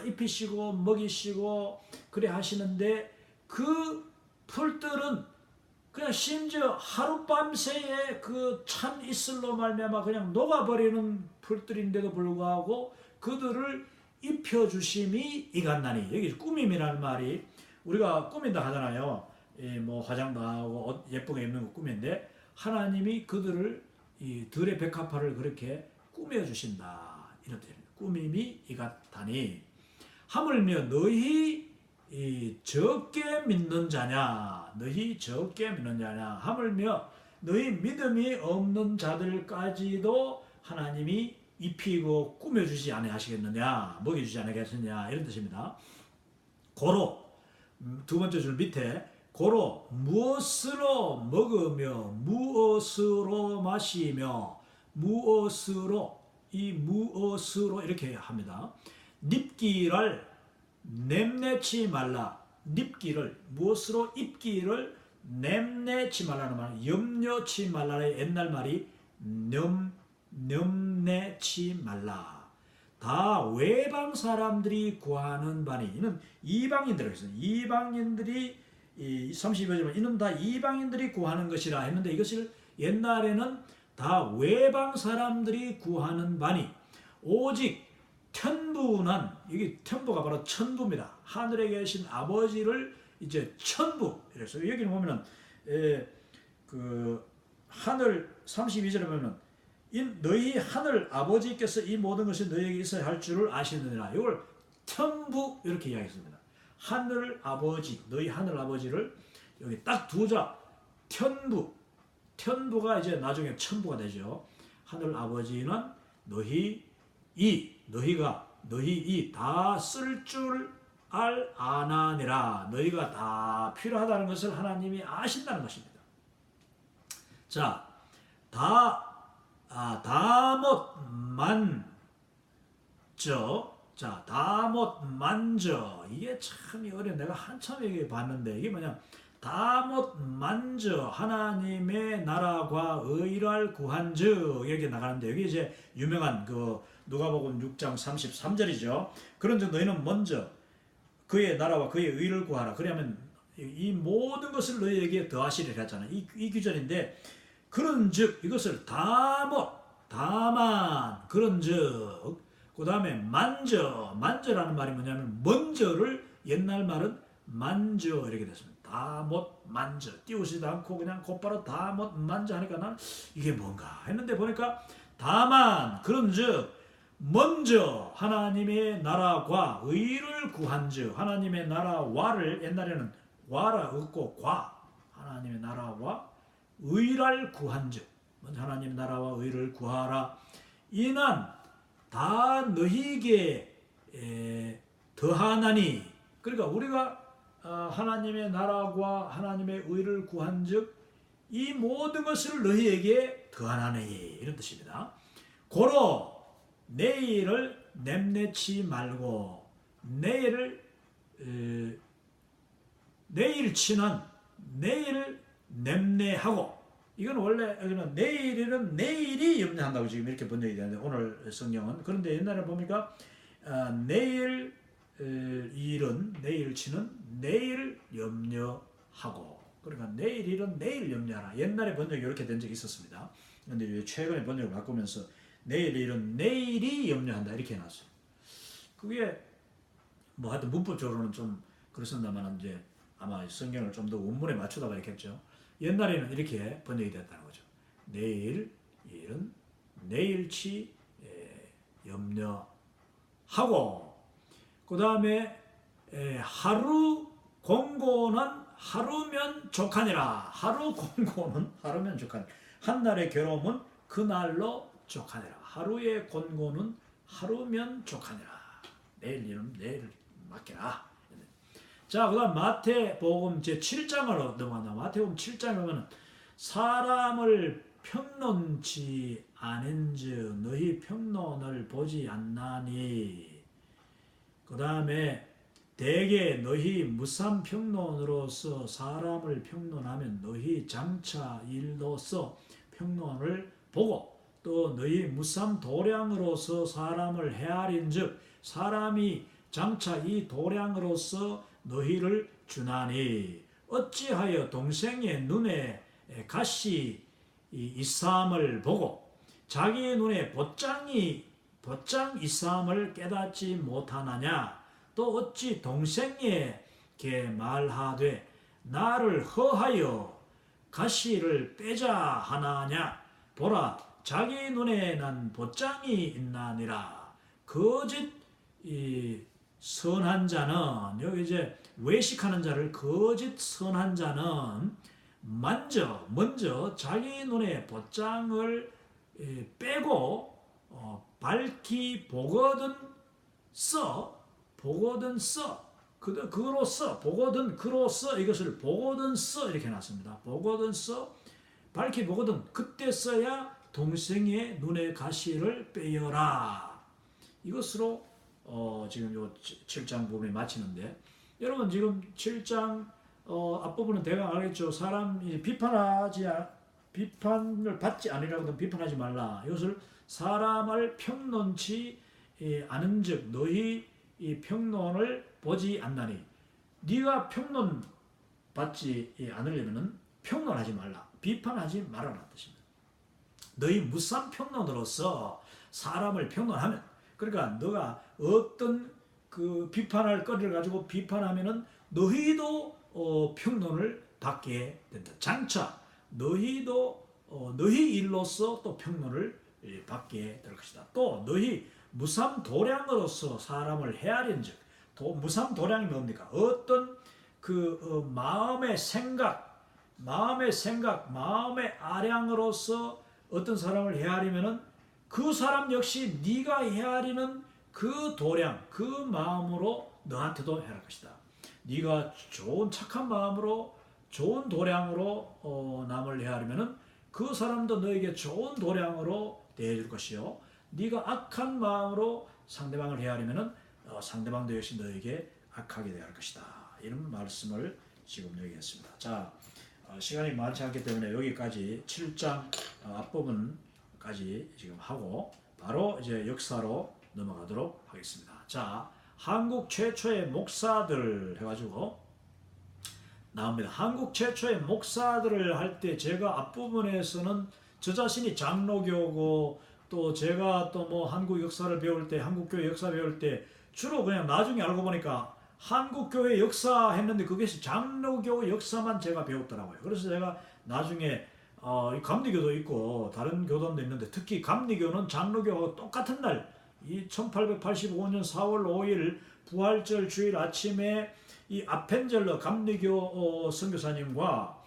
입히시고 먹이시고 그래 하시는데 그 풀들은 그냥 심지어 하룻밤새에 그 찬 이슬로 말미암아 그냥 녹아버리는 풀들인데도 불구하고 그들을 입혀주심이 이같나니. 여기 꾸밈이라는 말이 우리가 꾸민다 하잖아요. 뭐 화장도 하고 옷 예쁘게 입는 거 꾸민데 하나님이 그들을 이 들의 백합화를 그렇게 꾸며주신다. 이런 뜻입니다. 꾸밈이 이같다니 하물며 너희 적게 믿는 자냐 하물며 너희 믿음이 없는 자들까지도 하나님이 입히고 꾸며주지 아니하시겠느냐 먹여주지 아니하겠느냐 이런 뜻입니다. 고로 두 번째 줄 밑에 고로 무엇으로 먹으며 무엇으로 마시며 무엇으로 이렇게 합니다. 닙기를 냄내치 말라. 닙기를 무엇으로 입기를 냄내치 말라는 말. 염려치 말라의 옛날 말이 염내치 말라. 다 외방 사람들이 구하는 바니. 이는 이방인들이라고 했어요. 이방인들이 32절에 이는 다 이방인들이 구하는 것이라 했는데 이것을 옛날에는 다 외방 사람들이 구하는 바니 오직 천부는 이게 천부가 바로 천부입니다. 하늘에 계신 아버지를 이제 천부 이래서 여기는 보면은 그 하늘 32절에 보면은 너희 하늘 아버지께서 이 모든 것이 너희에게 있어야 할 줄을 아시느니라. 이걸 천부 이렇게 이야기했습니다. 하늘 아버지, 너희 하늘 아버지를 여기 딱 두자 천부가 이제 나중에 천부가 되죠. 하늘 아버지는 너희 다 쓸 줄 아나니라. 너희가 다 필요하다는 것을 하나님이 아신다는 것입니다. 자, 다못 만저. 자, 다못 만저. 이게 참 어려워. 내가 한참 얘기 봤는데 이게 뭐냐? 다못 만저 하나님의 나라과 의를 구한즉 여기 나가는데 여기 이제 유명한 그 누가복음 6장 33절이죠. 그런즉 너희는 먼저 그의 나라와 그의 의를 구하라. 그러면 이 모든 것을 너희에게 더하시리라 했잖아요. 이 규절인데 그런즉 이것을 다만 그런즉 그 다음에 만저라는 말이 뭐냐면 먼저를 옛날 말은 만저 이렇게 됐습니다. 다못 만저 띄우지도 않고 그냥 곧바로 다못 만저 하니까 난 이게 뭔가 했는데 보니까 다만 그런즉 먼저 하나님의 나라과 의를 구한즉 하나님의 나라와를 옛날에는 와라 얻고 과 하나님의 나라와 의를 구한즉 먼저 하나님의 나라와 의를 구하라. 이는 다 너희에게 더하나니. 그러니까 우리가 하나님의 나라와 하나님의 의를 구한즉 이 모든 것을 너희에게 더하나니 이런 뜻입니다. 고로 내일을 냄내치 말고 내일치는 내일을 냄내하고. 이건 원래 여기는 내일은 내일이 염려한다고 지금 이렇게 번역이 되는데 오늘 성경은. 그런데 옛날에 보니까 내일 일은 내일치는 내일 염려하고. 그러니까 내일 일은 내일 염려하라. 옛날에 번역이 이렇게 된 적이 있었습니다. 그런데 최근에 번역을 바꾸면서 내일 일은 내일이 염려한다 이렇게 해놨어요. 그게 뭐 하여튼 문법적으로는 좀 그렇습니다만 이제 아마 성경을 좀 더 원문에 맞추다가 이렇겠죠. 옛날에는 이렇게 번역이 됐다는 거죠. 내일 일은 내일치 염려하고. 그 다음에 하루 공고는 하루면 족하니라. 하루 공고는 하루면 족하니라. 한 날의 괴로움은 그날로 족하니라. 하루의 권고는 하루면 족하니라. 내일 일은 내일 맡겨라. 자, 그 다음 마태복음 제7장으로 넘어간다. 마태복음 7장에 보면 사람을 평론치 않은즉 너희 평론을 보지 않나니. 그 다음에 대개 너희 무삼 평론으로서 사람을 평론하면 너희 장차 일로서 평론을 보고 또 너희 무삼 도량으로서 사람을 헤아린즉 사람이 장차 이 도량으로서 너희를 주나니. 어찌하여 동생의 눈에 가시 있사함을 보고 자기의 눈에 보장 있사함을 깨닫지 못하느냐. 또 어찌 동생에게 말하되 나를 허하여 가시를 빼자 하나냐. 보라 자기 눈에 난 보장이 있나니라. 거짓 선한 자는 여기 이제 외식하는 자를 거짓 선한 자는 먼저 자기 눈에 보장을 빼고 밝히 보거든 그로써 보거든 그로써 이것을 보거든 이렇게 놨습니다. 보거든 밝히 보거든 그때 써야 동생의 눈에 가시를 빼여라. 이것으로 지금 요 7장 부분이 마치는데 여러분 지금 7장 앞부분은 대강 알겠죠. 사람이 비판을 받지 않으려거든 비판하지 말라. 이것을 사람을 평론치 않은즉 너희 이 평론을 보지 않나니. 네가 평론 받지 않으려면은 평론하지 말라. 비판하지 말라는 뜻입니다. 너희 무삼 평론으로서 사람을 평론하면 그러니까 너가 어떤 그 비판할 거리를 가지고 비판하면은 너희도 평론을 받게 된다. 장차 너희도 너희 일로서 또 평론을 받게 될 것이다. 또 너희 무삼 도량으로서 사람을 헤아린즉 무삼 도량이 뭡니까? 어떤 그 마음의 생각, 마음의 아량으로서 어떤 사람을 헤아리면은 그 사람 역시 네가 헤아리는 그 도량, 그 마음으로 너한테도 행할 것이다. 네가 좋은 착한 마음으로 좋은 도량으로 남을 헤아리면은 그 사람도 너에게 좋은 도량으로 대해줄 것이요. 네가 악한 마음으로 상대방을 헤아리면은 상대방도 역시 너에게 악하게 대할 것이다. 이런 말씀을 지금 여기 했습니다. 자, 시간이 많지 않기 때문에 여기까지 7장 앞부분까지 지금 하고 바로 이제 역사로 넘어가도록 하겠습니다. 자, 한국 최초의 목사들 해가지고 나옵니다. 한국 최초의 목사들을 할 때 제가 앞부분에서는 저 자신이 장로교고 또 제가 또 뭐 한국 역사를 배울 때 한국교회 역사 배울 때 주로 그냥 나중에 알고 보니까 한국교회 역사 했는데 그것이 장로교 역사만 제가 배웠더라고요. 그래서 제가 나중에 감리교도 있고 다른 교단도 있는데 특히 감리교는 장로교하고 똑같은 날 이 1885년 4월 5일 부활절 주일 아침에 이 아펜젤러 감리교 선교사님과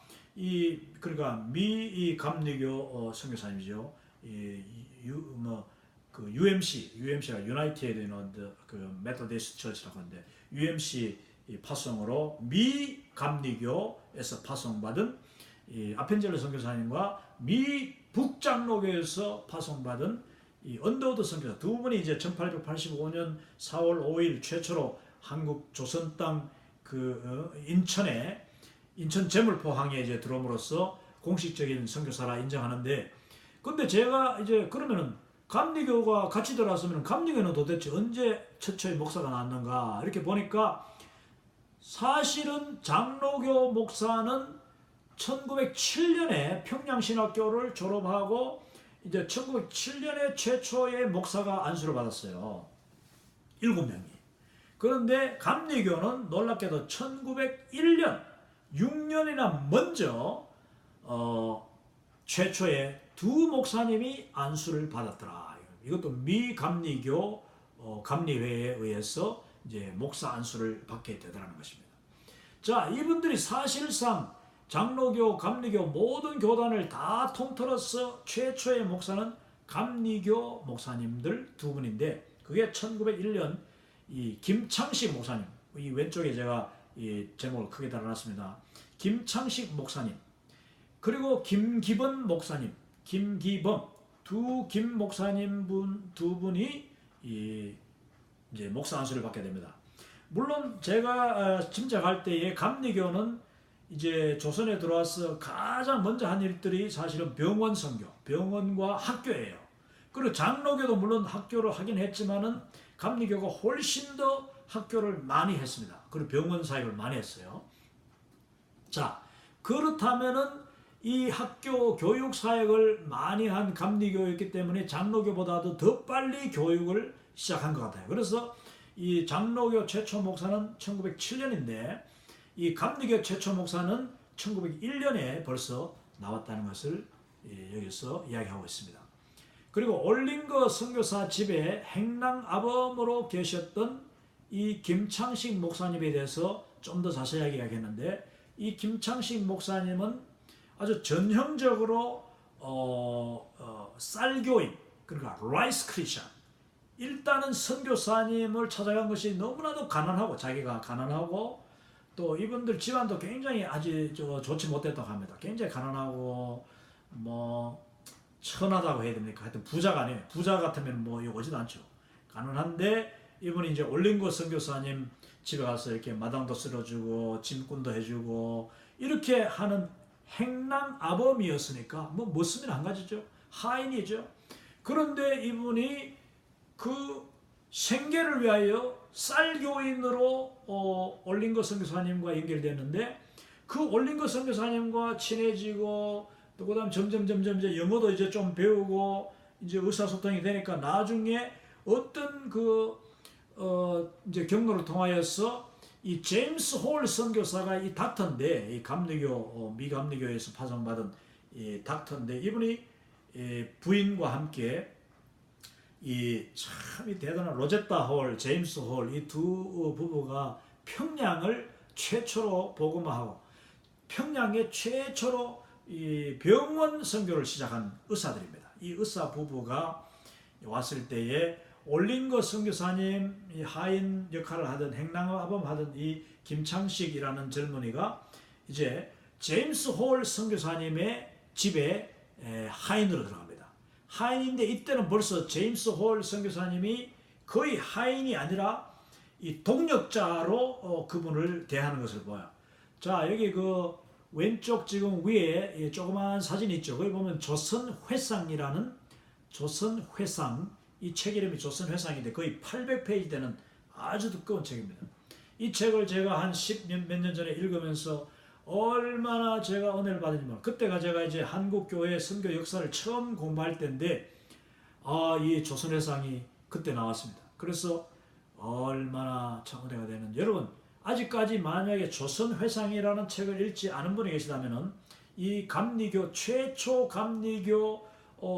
그러니까 미 감리교 선교사님이죠. 그 UMC가 유나이티드 그 메토디스트 처치라고 하는데 UMC 파송으로 미 감리교에서 파송받은 이 아펜젤러 선교사님과 미 북장로교에서 파송받은 이 언더우드 선교사 두 분이 이제 1885년 4월 5일 최초로 한국 조선 땅 인천 제물포항에 이제 들어옴으로써 공식적인 선교사라 인정하는데, 근데 제가 이제 그러면은 감리교가 같이 들어왔으면 감리교는 도대체 언제 최초의 목사가 나왔는가 이렇게 보니까 사실은 장로교 목사는 1907년에 평양신학교를 졸업하고 이제 1907년에 최초의 목사가 안수를 받았어요. 7명이. 그런데 감리교는 놀랍게도 1901년 6년이나 먼저 최초의 두 목사님이 안수를 받았더라. 이것도 미 감리교 감리회에 의해서 이제 목사 안수를 받게 되더라는 것입니다. 자, 이분들이 사실상 장로교, 감리교 모든 교단을 다 통틀어서 최초의 목사는 감리교 목사님들 두 분인데 그게 1901년 이 김창식 목사님, 이 왼쪽에 제가 이 제목을 크게 달아놨습니다. 김창식 목사님, 그리고 김기범 목사님, 김기범 김 목사님 두 분이 이제 목사 안수를 받게 됩니다. 물론 제가 짐작할 때에 감리교는 이제 조선에 들어와서 가장 먼저 한 일들이 사실은 병원 선교, 병원과 학교예요. 그리고 장로교도 물론 학교를 하긴 했지만은 감리교가 훨씬 더 학교를 많이 했습니다. 그리고 병원 사역을 많이 했어요. 자, 그렇다면은 이 학교 교육 사역을 많이 한 감리교였기 때문에 장로교보다도 더 빨리 교육을 시작한 것 같아요. 그래서 이 장로교 최초 목사는 1907년인데 이 감리교 최초 목사는 1901년에 벌써 나왔다는 것을 여기서 이야기하고 있습니다. 그리고 올링거 선교사 집에 행랑아범으로 계셨던 이 김창식 목사님에 대해서 좀 더 자세하게 이야기했는데 이 김창식 목사님은 아주 전형적으로 쌀교인, 그러니까 라이스 크리스천, 일단은 선교사님을 찾아간 것이 너무나도 가난하고 자기가 가난하고 또 이분들 집안도 굉장히 아주 좋지 못했다고 합니다. 굉장히 가난하고 뭐 천하다고 해야 됩니까? 하여튼 부자가 아니에요. 부자 같으면 뭐 오지도 않죠. 가난한데 이분이 이제 올링고 선교사님 집에 가서 이렇게 마당도 쓸어주고 짐꾼도 해주고 이렇게 하는 행랑아범이었으니까 뭐 머슴이 한 가지죠. 하인이죠. 그런데 이분이 그 생계를 위하여 쌀교인으로 올링거 선교사님과 연결됐는데 그 올링거 선교사님과 친해지고 또 그다음 점점 이제 영어도 이제 좀 배우고 이제 의사소통이 되니까 나중에 어떤 이제 경로를 통하여서 이 제임스 홀 선교사가 이 닥터인데 이 감리교 미 감리교에서 파송받은 이 닥터인데 이분이 부인과 함께 이 참 대단한 로제타 홀, 제임스 홀 이 두 부부가 평양을 최초로 복음화하고 평양에 최초로 이 병원 선교를 시작한 의사들입니다. 이 의사 부부가 왔을 때에 올링거 선교사님 이 하인 역할을 하던 행랑아범 하던 이 김창식이라는 젊은이가 이제 제임스 홀 선교사님의 집에 하인으로 들어갑니다. 하인인데 이때는 벌써 제임스 홀 선교사님이 거의 하인이 아니라 이 동역자로 그분을 대하는 것을 보여. 자, 여기 그 왼쪽 지금 위에 조그마한 사진 있죠. 거기 보면 조선회상이라는 조선회상, 이 책 이름이 조선회상인데 거의 800페이지 되는 아주 두꺼운 책입니다. 이 책을 제가 한 10몇 년 전에 읽으면서 얼마나 제가 은혜를 받은지 몰라요. 그때가 제가 이제 한국교회 선교 역사를 처음 공부할 때인데 이 조선회상이 그때 나왔습니다. 그래서 얼마나 참 은혜가 되는. 여러분 아직까지 만약에 조선회상이라는 책을 읽지 않은 분이 계시다면 이 감리교 최초 감리교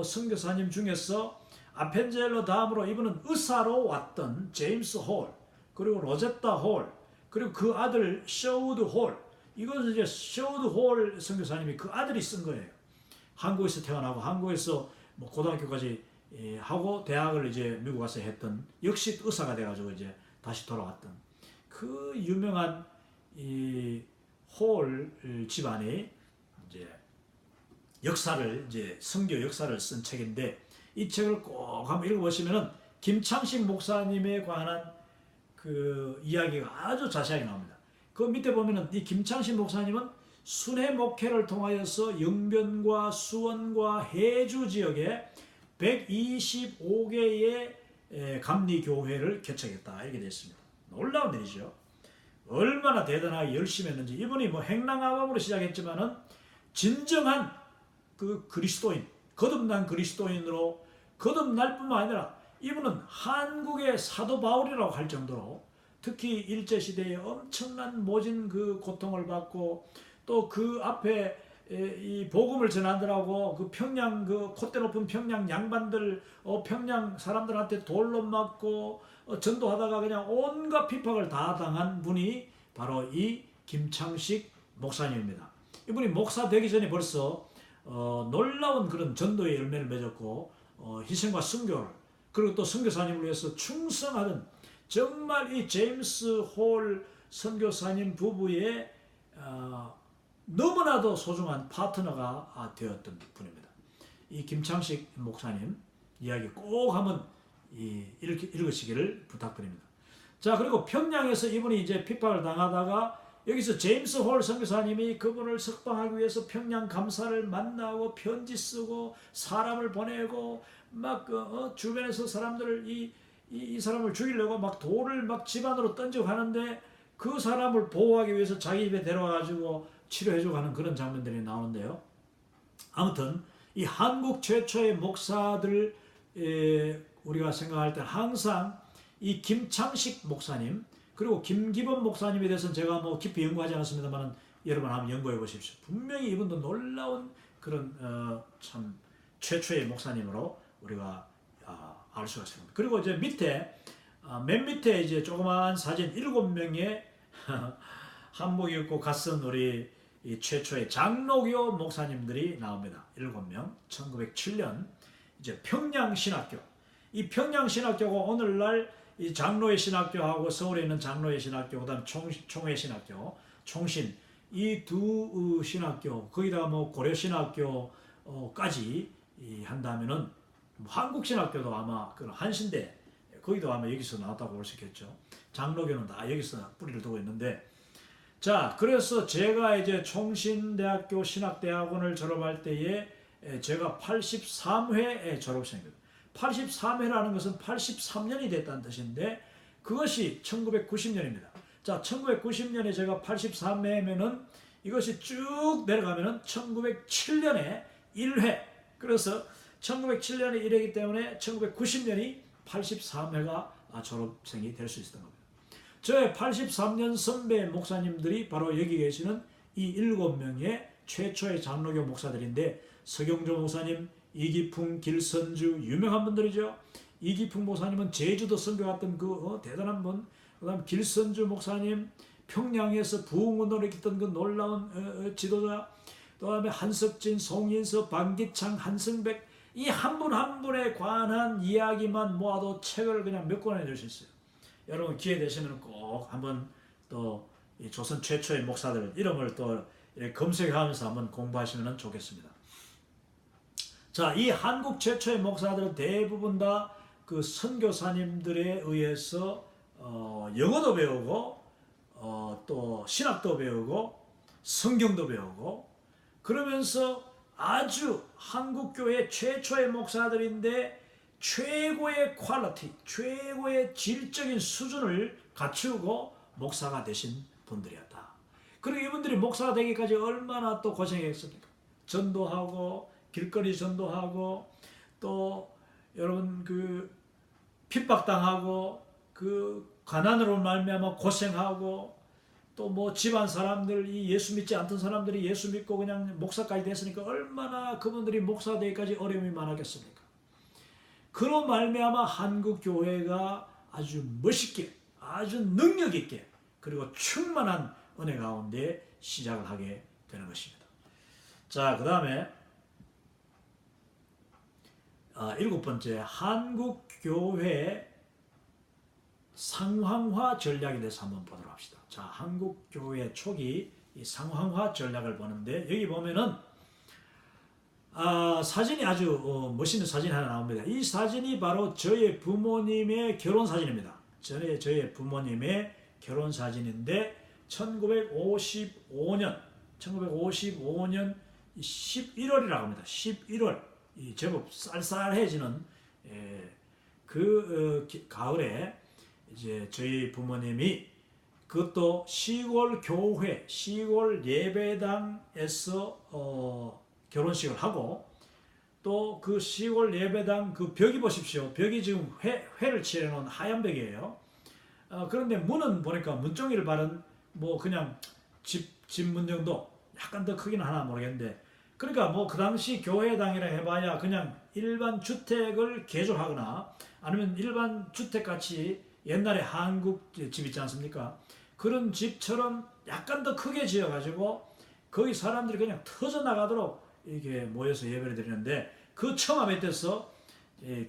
선교사님 중에서 아펜젤러 다음으로 이분은 의사로 왔던 제임스 홀, 그리고 로제타 홀, 그리고 그 아들 셔우드 홀, 이것은 이제 셔우드 홀 선교사님이 그 아들이 쓴 거예요. 한국에서 태어나고 한국에서 뭐 고등학교까지 하고 대학을 이제 미국 가서 했던, 역시 의사가 돼가지고 이제 다시 돌아왔던 그 유명한 이 홀 집안이 이제 역사를 이제 선교 역사를 쓴 책인데 이 책을 꼭 한번 읽어보시면은 김창식 목사님에 관한 그 이야기가 아주 자세하게 나옵니다. 그 밑에 보면은 이 김창식 목사님은 순회 목회를 통하여서 영변과 수원과 해주 지역에 125개의 감리교회를 개척했다, 이렇게 되어 있습니다. 놀라운 일이죠. 얼마나 대단하게 열심히 했는지. 이분이 뭐 행랑아범으로 시작했지만은 진정한 그 그리스도인, 거듭난 그리스도인으로 거듭날 뿐만 아니라 이분은 한국의 사도 바울이라고 할 정도로 특히 일제시대에 엄청난 모진 그 고통을 받고 또 그 앞에 이 복음을 전하더라고 그 평양 그 콧대 높은 평양 양반들 평양 사람들한테 돌로 맞고 전도하다가 그냥 온갖 핍박을 다 당한 분이 바로 이 김창식 목사님입니다. 이분이 목사 되기 전에 벌써 놀라운 그런 전도의 열매를 맺었고 희생과 순교를, 그리고 또 선교사님을 위해서 충성하던 정말 이 제임스 홀 선교사님 부부의 너무나도 소중한 파트너가 되었던 분입니다. 이 김창식 목사님 이야기 꼭 한번 읽으시기를 부탁드립니다. 자, 그리고 평양에서 이분이 이제 핍박을 당하다가 여기서 제임스 홀 선교사님이 그분을 석방하기 위해서 평양 감사를 만나고 편지 쓰고 사람을 보내고 막 주변에서 사람들을 이 사람을 죽이려고 막 돌을 막 집안으로 던지고 하는데 그 사람을 보호하기 위해서 자기 집에 데려와가지고 치료해주고 하는 그런 장면들이 나오는데요. 아무튼 이 한국 최초의 목사들 우리가 생각할 때 항상 이 김창식 목사님 그리고 김기범 목사님에 대해서는 제가 뭐 깊이 연구하지 않았습니다만 여러분 한번 연구해 보십시오. 분명히 이분도 놀라운 그런 참 최초의 목사님으로 우리가 알 수가 있습니다. 그리고 이제 밑에 맨 밑에 이제 조그마한 사진 7명의 한복 입고 갓쓴 우리 이 최초의 장로교 목사님들이 나옵니다. 7명. 1907년 이제 평양신학교. 이 평양신학교가 오늘날 이 장로의 신학교하고 서울에 있는 장로의 신학교, 그다음 총회 신학교, 총신 이 두 신학교 거기다가 뭐 고려 신학교까지 한다면은 한국 신학교도 아마 그 한신대 거기도 아마 여기서 나왔다고 볼 수 있겠죠. 장로교는 다 여기서 뿌리를 두고 있는데, 자, 그래서 제가 이제 총신대학교 신학대학원을 졸업할 때에 제가 83회 졸업생입니다. 83회라는 것은 83년이 됐다는 뜻인데 그것이 1990년입니다. 자, 1990년에 제가 83회면은 이것이 쭉 내려가면은 1907년에 1회. 그래서 1907년에 1회이기 때문에 1990년이 83회가 졸업생이 될 수 있었던 겁니다. 저의 83년 선배 목사님들이 바로 여기 계시는 이 7명의 최초의 장로교 목사들인데 서경조 목사님, 이기풍, 길선주 유명한 분들이죠. 이기풍 목사님은 제주도 선교 갔던 그 대단한 분. 그 다음 길선주 목사님 평양에서 부흥운동을 했던 그 놀라운 지도자. 그 다음에 한석진, 송인서, 방기창, 한승백 이 한 분 한 분에 관한 이야기만 모아도 책을 그냥 몇 권이나 낼 수 있어요. 여러분 기회 되시면 꼭 한번 또 이 조선 최초의 목사들 이름을 또 이렇게 검색하면서 한번 공부하시면 좋겠습니다. 자, 이 한국 최초의 목사들은 대부분 다 그 선교사님들에 의해서 영어도 배우고 또 신학도 배우고 성경도 배우고 그러면서 아주 한국교회 최초의 목사들인데 최고의 퀄리티, 최고의 질적인 수준을 갖추고 목사가 되신 분들이었다. 그리고 이분들이 목사가 되기까지 얼마나 또 고생했습니까? 전도하고 길거리 전도하고 또 여러분 그 핍박당하고 그 가난으로 말미암아 고생하고 또 뭐 집안 사람들이 예수 믿지 않던 사람들이 예수 믿고 그냥 목사까지 됐으니까 얼마나 그분들이 목사 되기까지 어려움이 많았겠습니까? 그로 말미암아 한국 교회가 아주 멋있게 아주 능력 있게 그리고 충만한 은혜 가운데 시작을 하게 되는 것입니다. 자, 그 다음에 7번째 한국 교회 상황화 전략에 대해서 한번 보도록 합시다. 자, 한국 교회 초기 이 상황화 전략을 보는데 여기 보면은 사진이 아주 멋있는 사진이 하나 나옵니다. 이 사진이 바로 저의 부모님의 결혼 사진입니다. 저의 부모님의 결혼 사진인데 1955년 11월이라고 합니다. 11월 제법 쌀쌀해지는 가을에 이제 저희 부모님이 그것도 시골 교회, 시골 예배당에서 결혼식을 하고 또 그 시골 예배당 그 벽이 보십시오. 벽이 지금 회를 칠해놓은 하얀 벽이에요. 그런데 문은 보니까 문종이를 바른 뭐 그냥 집 문 정도 약간 더 크기는 하나 모르겠는데 그러니까 뭐 그 당시 교회당이라 해봐야 그냥 일반 주택을 개조하거나 아니면 일반 주택같이 옛날에 한국 집 있지 않습니까? 그런 집처럼 약간 더 크게 지어가지고 거기 사람들이 그냥 터져나가도록 이렇게 모여서 예배를 드리는데 그 처마 밑에서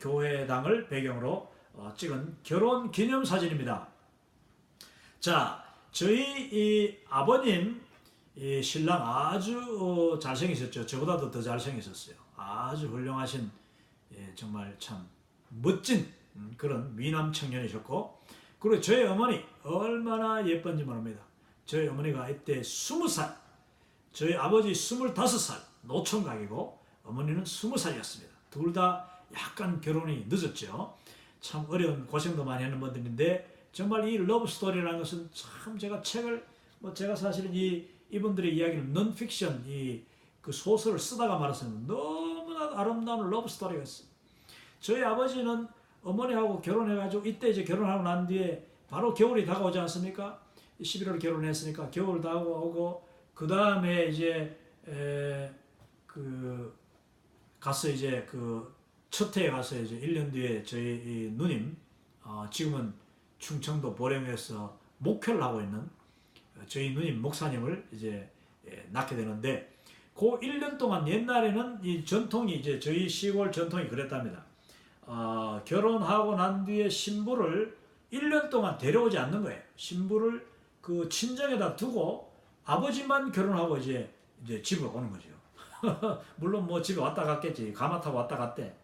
교회당을 배경으로 찍은 결혼 기념 사진입니다. 자, 저희 이 아버님 이 신랑 아주 잘생기셨죠. 저보다도 더 잘생기셨어요. 아주 훌륭하신 정말 참 멋진 그런 미남 청년이셨고 그리고 저희 어머니 얼마나 예쁜지 모릅니다. 저희 어머니가 이때 20살 저희 아버지 25살 노총각이고 어머니는 20살이었습니다. 둘 다 약간 결혼이 늦었죠. 참 어려운 고생도 많이 하는 분들인데 정말 이 러브 스토리라는 것은 참 제가 책을 제가 사실은 이분들의 이야기는 넌픽션 그 소설을 쓰다가 말았습니다. 너무나 아름다운 러브 스토리였어요. 저희 아버지는 어머니하고 결혼해가지고 이때 이제 결혼하고 난 뒤에 바로 겨울이 다가오지 않습니까? 11월 결혼했으니까 겨울 다가오고 그 다음에 이제 가서 이제 그 첫 해에 가서 이제 1년 뒤에 저희 누님 지금은 충청도 보령에서 목회를 하고 있는 저희 누님 목사님을 이제 낳게 되는데 그 1년 동안 옛날에는 이 전통이 이제 저희 시골 전통이 그랬답니다. 결혼하고 난 뒤에 신부를 1년 동안 데려오지 않는 거예요. 신부를 그 친정에다 두고 아버지만 결혼하고 이제 집으로 오는 거죠. 물론 뭐 집에 왔다 갔겠지. 가마 타고 왔다 갔대.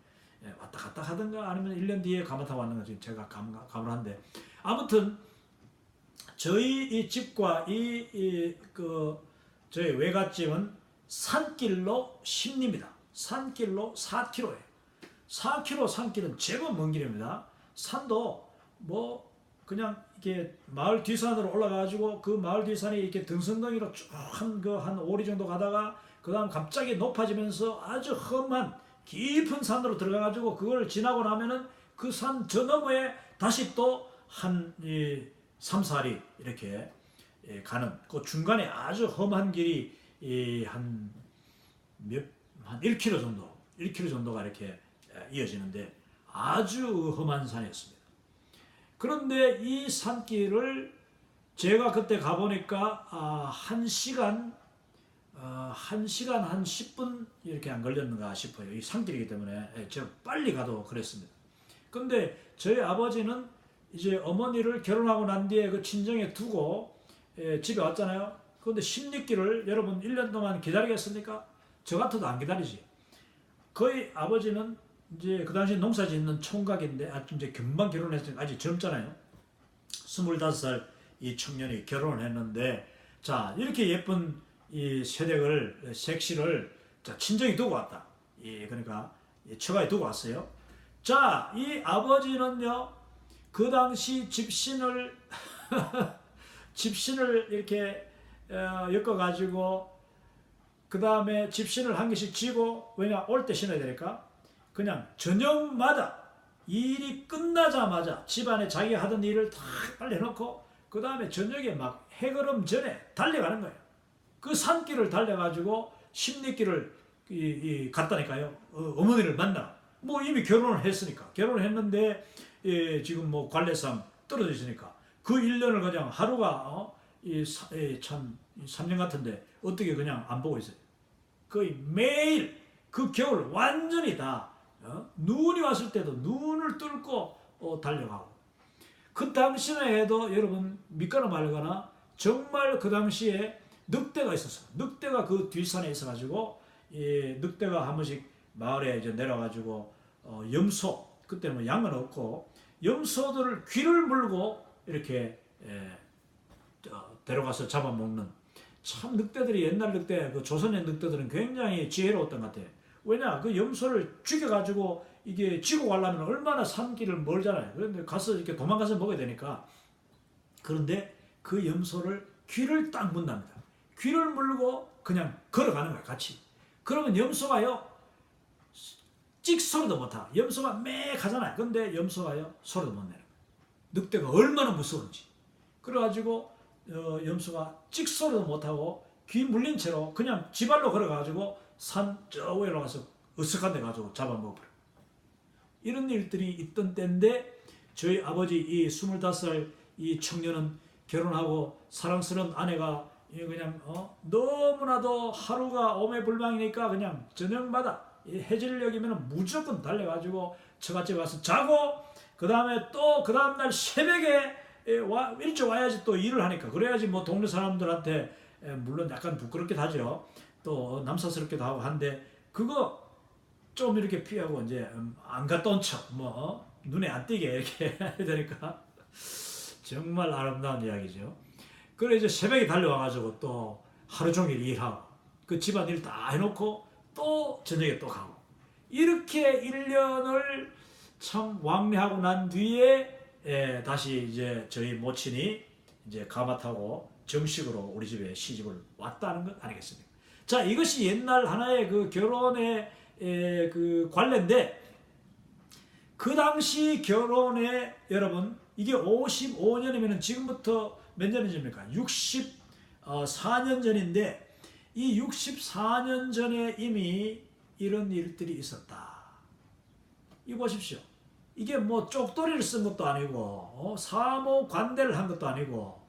왔다 갔다 하든가 아니면 1년 뒤에 가마 타고 왔는 거지. 제가 감을 한데 아무튼 저희 이 집과 저희 외갓집은 산길로 10리입니다. 산길로 4km예요. 4km 산길은 제법 먼 길입니다. 산도 뭐 그냥 이렇게 마을 뒷산으로 올라가가지고 그 마을 뒷산이 이렇게 등성덩이로 쭉 한 5리 정도 가다가 그 다음 갑자기 높아지면서 아주 험한 깊은 산으로 들어가가지고 그걸 지나고 나면은 그 산 저 너머에 다시 또 한 3, 4리 이렇게 가는 그 중간에 아주 험한 길이 한 1km 정도 1km 정도가 이렇게 이어지는데 아주 험한 산이었습니다. 그런데 이 산길을 제가 그때 가보니까 1시간 한 시간 한 10분 이렇게 안 걸렸는가 싶어요. 이 산길이기 때문에 제가 빨리 가도 그랬습니다. 근데 저희 아버지는 이제 어머니를 결혼하고 난 뒤에 그 친정에 두고 집에 왔잖아요. 그런데 16기를 여러분 1년 동안 기다리겠습니까? 저 같아도 안 기다리지. 거의 아버지는 이제 그 당시 농사 짓는 총각인데 이제 금방 결혼했으니까 아직 젊잖아요. 25살 이 청년이 결혼을 했는데 자 이렇게 예쁜 이 새댁을 색시를 자, 친정에 두고 왔다. 그러니까 처가에 두고 왔어요. 자, 이 아버지는요 그 당시 집신을 집신을 이렇게 엮어가지고 그 다음에 집신을 한 개씩 쥐고 왜냐 올 때 신어야 되니까 그냥 저녁마다 일이 끝나자마자 집안에 자기가 하던 일을 다 빨리 해놓고 그 다음에 저녁에 막 해걸음 전에 달려가는 거예요. 그 산길을 달려가지고 십리길을 갔다니까요. 어머니를 만나. 뭐 이미 결혼을 했으니까. 결혼을 했는데 지금 뭐 관례상 떨어져 있으니까 그 1년을 그냥 하루가 참 3년 같은데 어떻게 그냥 안 보고 있어요. 거의 매일 그 겨울 완전히 다 눈이 왔을 때도 눈을 뚫고 달려가고 그 당시만 해도 여러분 믿거나 말거나 정말 그 당시에 늑대가 있었어요. 늑대가 그 뒷산에 있어가지고 늑대가 한 번씩 마을에 이제 내려가지고 염소 그때는 뭐 양은 없고 염소들을 귀를 물고 이렇게 데려가서 잡아먹는 참 늑대들이 옛날 늑대 그 조선의 늑대들은 굉장히 지혜로웠던 것 같아요. 왜냐 그 염소를 죽여가지고 이게 쥐고 가려면 얼마나 산길을 멀잖아요. 그런데 가서 이렇게 도망가서 먹어야 되니까 그런데 그 염소를 귀를 딱 문답니다. 귀를 물고 그냥 걸어가는 거야 같이. 그러면 염소가요 찍 소리도 못하고 염소가 매 가잖아요. 근데 염소가요 소리도 못 내는 거야. 늑대가 얼마나 무서운지. 그래가지고 염소가 찍 소리도 못하고 귀 물린 채로 그냥 지발로 걸어가지고 산 저 위에 올라가서 으슥한 데 가지고 잡아먹어버려. 이런 일들이 있던 때인데 저희 아버지 이 25살 이 청년은 결혼하고 사랑스러운 아내가 그냥 너무나도 하루가 오매불망이니까 그냥 저녁마다 해질녘이면 무조건 달려가지고 처갓집에 가서 자고 그 다음에 또 그 다음날 새벽에 일찍 와야지 또 일을 하니까 그래야지 뭐 동네 사람들한테 물론 약간 부끄럽기도 하죠. 또 남사스럽기도 하고 한데 그거 좀 이렇게 피하고 이제 안 갔다 온 척 뭐 눈에 안 띄게 이렇게 해야 되니까 정말 아름다운 이야기죠. 그래 이제 새벽에 달려와가지고 또 하루 종일 일하고 그 집안일 다 해놓고 또 저녁에 또 가고 이렇게 1년을 참 왕래하고 난 뒤에 다시 이제 저희 모친이 이제 가마 타고 정식으로 우리 집에 시집을 왔다는 것 아니겠습니까? 자 이것이 옛날 하나의 그 결혼의 그 관례인데 그 당시 결혼에 여러분 이게 55년이면 지금부터 몇 년입니까? 64년 전인데 이 64년 전에 이미 이런 일들이 있었다. 이 보십시오. 이게 뭐 쪽도리를 쓴 것도 아니고 사모 관대를 한 것도 아니고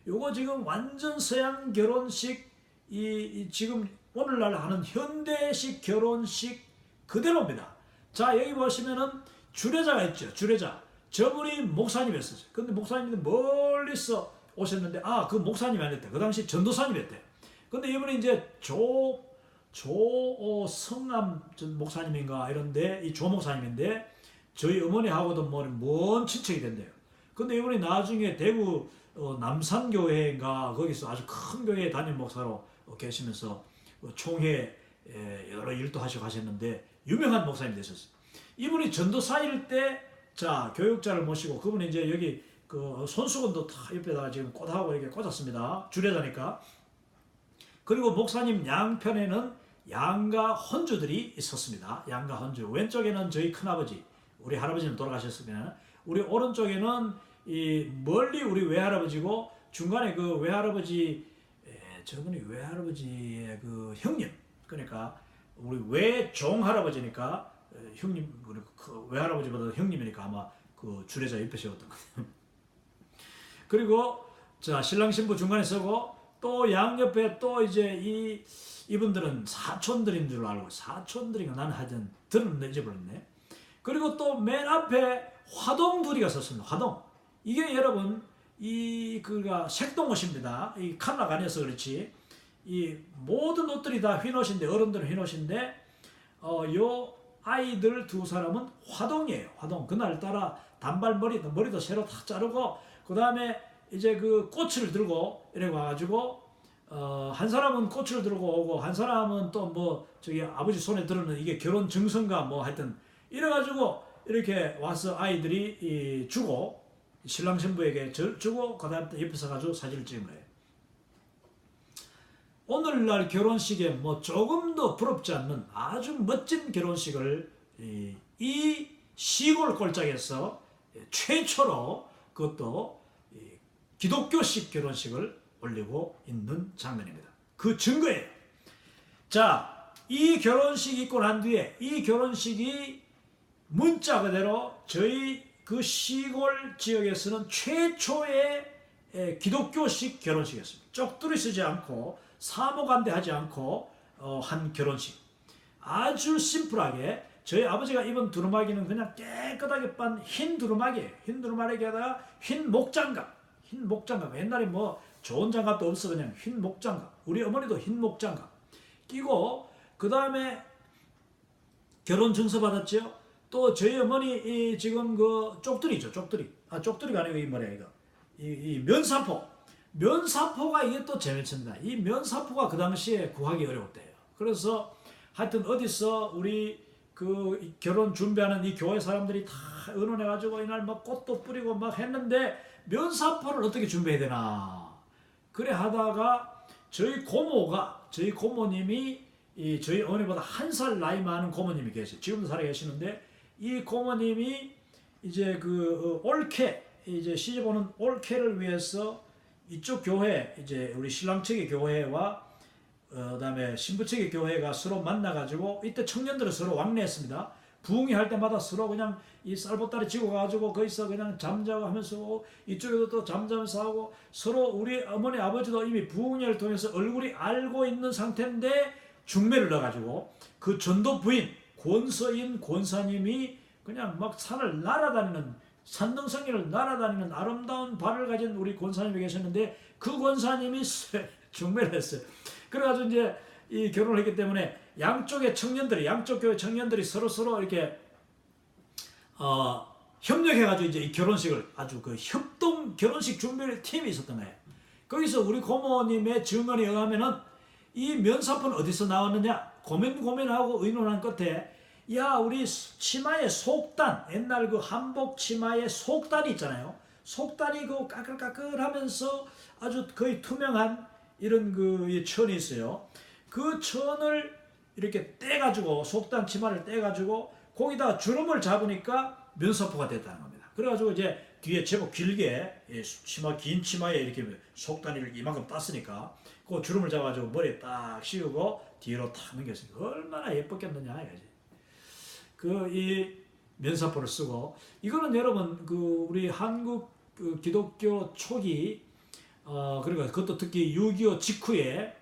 요거 지금 완전 서양 결혼식 이 지금 오늘날 하는 현대식 결혼식 그대로입니다. 자 여기 보시면은 주례자가 있죠. 주례자. 저분이 목사님이었어요. 근데 목사님이 멀리서 오셨는데 그 목사님이 아니었대. 그 당시 전도사님이었대. 근데 이분이 이제 성암 목사님인가 이런데 이 조 목사님인데 저희 어머니하고도 먼 친척이 된대요. 근데 이분이 나중에 대구 남산교회인가 거기서 아주 큰 교회 담임 목사로 계시면서 총회 여러 일도 하시고 하셨는데 유명한 목사님 되셨어요. 이분이 전도사일 때 자 교육자를 모시고 그분이 이제 여기 그 손수건도 다 옆에다가 지금 꽂하고 이렇게 꽂았습니다. 주례자니까. 그리고 목사님 양편에는 양가 혼주들이 있었습니다. 양가 혼주. 왼쪽에는 저희 큰아버지, 우리 할아버지는 돌아가셨으면 우리 오른쪽에는 이 멀리 우리 외할아버지고 중간에 그 외할아버지 저분이 외할아버지의 그 형님. 그러니까 우리 외종 할아버지니까 형님 그 외할아버지보다 형님이니까 아마 그 주례자 옆에 세웠던 거예요. 그리고 자 신랑 신부 중간에 서고 또 양옆에 또 이제 이분들은 사촌들인 줄 알고, 사촌들인가 나는 하여튼 들었는데 잊어버렸네. 그리고 또 맨 앞에 화동 둘이가 섰습니다. 화동. 이게 여러분 그가 색동옷입니다. 이 칼라가 아니어서 그렇지. 이 모든 옷들이 다 흰옷인데, 어른들은 흰옷인데 요 아이들 두 사람은 화동이에요. 화동. 그날따라 머리도 새로 탁 자르고, 그 다음에 이제 그 꽃을 들고 이래 와가지고 한 사람은 꽃을 들고 오고, 한 사람은 또 뭐 저기 아버지 손에 들어는 이게 결혼 증서인가 뭐 하여튼 이래가지고 이렇게 와서 아이들이 주고, 신랑 신부에게 주고, 그 다음에 옆에서 가지고 사진을 찍은 거예요. 오늘날 결혼식에 뭐 조금도 부럽지 않는 아주 멋진 결혼식을 이 시골 골짜기에서 최초로, 그것도 기독교식 결혼식을 올리고 있는 장면입니다. 그 증거예요. 자, 이 결혼식 있고 난 뒤에 이 결혼식이 문자 그대로 저희 그 시골 지역에서는 최초의 기독교식 결혼식이었습니다. 쪽두리 쓰지 않고 사모간대하지 않고 한 결혼식. 아주 심플하게 저희 아버지가 입은 두루마기는 그냥 깨끗하게 빤 흰 두루마기예요. 흰 두루마기에다가 흰 목장갑. 옛날에 뭐 좋은 장갑도 없어, 그냥 흰 목장갑. 우리 어머니도 흰 목장갑 끼고, 그 다음에 결혼 증서 받았죠. 또 저희 어머니 지금 그 쪽두리죠. 쪽두리가 아니고 이 뭐냐 이거 이 면사포가 이게 또 재밌습니다. 이 면사포가 그 당시에 구하기 어려웠대요. 그래서 하여튼 어디서 우리 그 결혼 준비하는 이 교회 사람들이 다 의논해가지고 이날 막 꽃도 뿌리고 막 했는데, 면사포를 어떻게 준비해야 되나 그래 하다가 저희 고모님이 저희 어머니보다 한 살 나이 많은 고모님이 계세요. 지금도 살아 계시는데, 이 고모님이 이제 그 올케, 이제 시집 오는 올케를 위해서 이쪽 교회, 이제 우리 신랑 측의 교회와 그다음에 신부 측의 교회가 서로 만나가지고, 이때 청년들은 서로 왕래했습니다. 부흥회 할 때마다 서로 그냥 이 쌀보따리 지고 가지고 거기서 그냥 잠자고 하면서 이쪽에도 또 잠자면서 하고, 서로 우리 어머니 아버지도 이미 부흥회를 통해서 얼굴이 알고 있는 상태인데 중매를 넣어가지고 그 전도 부인 권서인 권사님이 그냥 막 산등성리를 날아다니는 아름다운 발을 가진 우리 권사님이 계셨는데, 그 권사님이 중매를 했어요. 그래가지고 이제 이 결혼을 했기 때문에 양쪽 교회 청년들이 서로 이렇게 협력해가지고 이제 이 결혼식을 아주 그 협동 결혼식 준비 팀이 있었던 거예요. 거기서 우리 고모님의 증언에 의하면은 이 면사포는 어디서 나왔느냐 고민하고 의논한 끝에, 야, 우리 치마의 속단, 옛날 그 한복 치마의 속단이 있잖아요. 속단이 그 까끌까끌하면서 아주 거의 투명한 이런 그 천이 있어요. 그 천을 이렇게 떼가지고, 속단 치마를 떼가지고 거기다 주름을 잡으니까 면사포가 됐다는 겁니다. 그래가지고 이제 뒤에 제법 길게 긴 치마에 이렇게 속단을 이만큼 땄으니까 그 주름을 잡아가지고 머리에 딱 씌우고 뒤로 탁 넘겼으니까 얼마나 예뻤겠느냐 이거지. 이 면사포를 쓰고, 이거는 여러분 그 우리 한국 그 기독교 초기 그리고 그것도 특히 6.25 직후에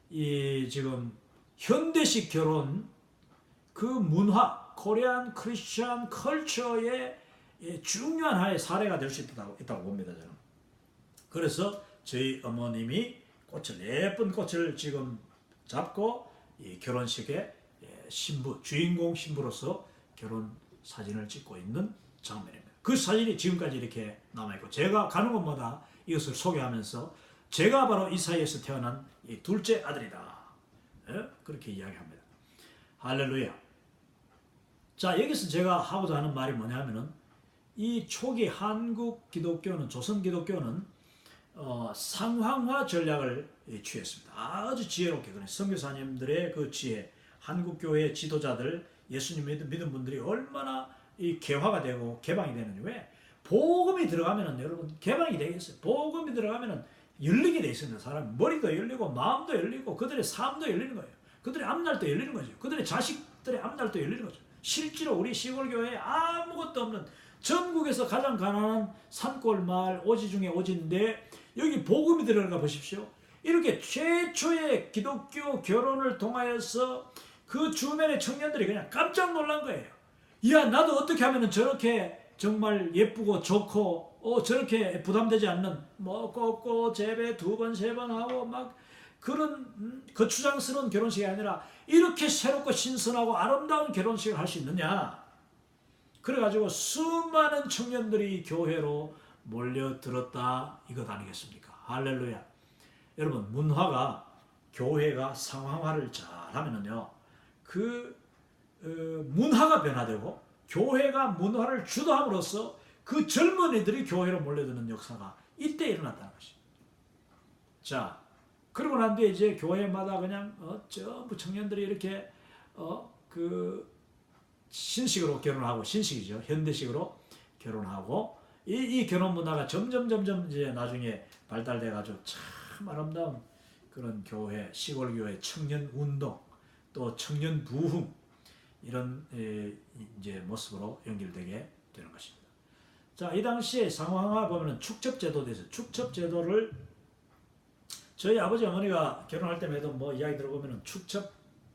이 지금 현대식 결혼 그 문화, 코리안 크리스천 컬처의 중요한 하나의 사례가 될 수 있다고 봅니다, 저는. 그래서 저희 어머님이 예쁜 꽃을 지금 잡고 이 결혼식에 주인공 신부로서 결혼 사진을 찍고 있는 장면입니다. 그 사진이 지금까지 이렇게 남아있고, 제가 가는 곳마다 이것을 소개하면서 제가 바로 이 사이에서 태어난 이 둘째 아들이다, 그렇게 이야기합니다. 할렐루야. 자, 여기서 제가 하고자 하는 말이 뭐냐면은, 이 초기 한국 기독교는, 조선 기독교는 상황화 전략을 취했습니다. 아주 지혜롭게. 선교사님들의 그 지혜, 한국교회 지도자들, 예수님 믿은 분들이 얼마나 이 개화가 되고 개방이 되는지. 왜? 복음이 들어가면은 여러분 개방이 되겠어요. 복음이 들어가면은 열리게 돼 있습니다. 사람 머리도 열리고 마음도 열리고 그들의 삶도 열리는 거예요. 그들의 앞날도 열리는 거죠. 그들의 자식들의 앞날도 열리는 거죠. 실제로 우리 시골교회에 아무것도 없는 전국에서 가장 가난한 산골 마을 오지 중에 오지인데, 여기 복음이 들어가 보십시오. 이렇게 최초의 기독교 결혼을 통하여서 그 주변의 청년들이 그냥 깜짝 놀란 거예요. 야, 나도 어떻게 하면 저렇게 정말 예쁘고 좋고 저렇게 부담되지 않는 뭐 꺾고 재배 2번 3번 하고 막 그런 거추장스러운 결혼식이 아니라 이렇게 새롭고 신선하고 아름다운 결혼식을 할 수 있느냐. 그래가지고 수많은 청년들이 교회로 몰려들었다 이것 아니겠습니까? 할렐루야. 여러분, 문화가, 교회가 상황화를 잘하면은요, 문화가 변화되고 교회가 문화를 주도함으로써 그 젊은이들이 교회로 몰려드는 역사가 이때 일어났다는 것입니다. 자, 그러고 난 뒤에 이제 교회마다 그냥 전부 청년들이 이렇게 신식으로 결혼하고, 신식이죠, 현대식으로 결혼하고, 이 결혼 문화가 점점 이제 나중에 발달돼 가지고 참 아름다운 그런 교회, 시골 교회 청년 운동, 또 청년 부흥, 이런 이제 모습으로 연결되게 되는 것입니다. 자, 이 당시에 상황화 보면은 축첩제도도 있어요. 축첩제도를 저희 아버지 어머니가 결혼할 때에도 뭐 이야기 들어보면은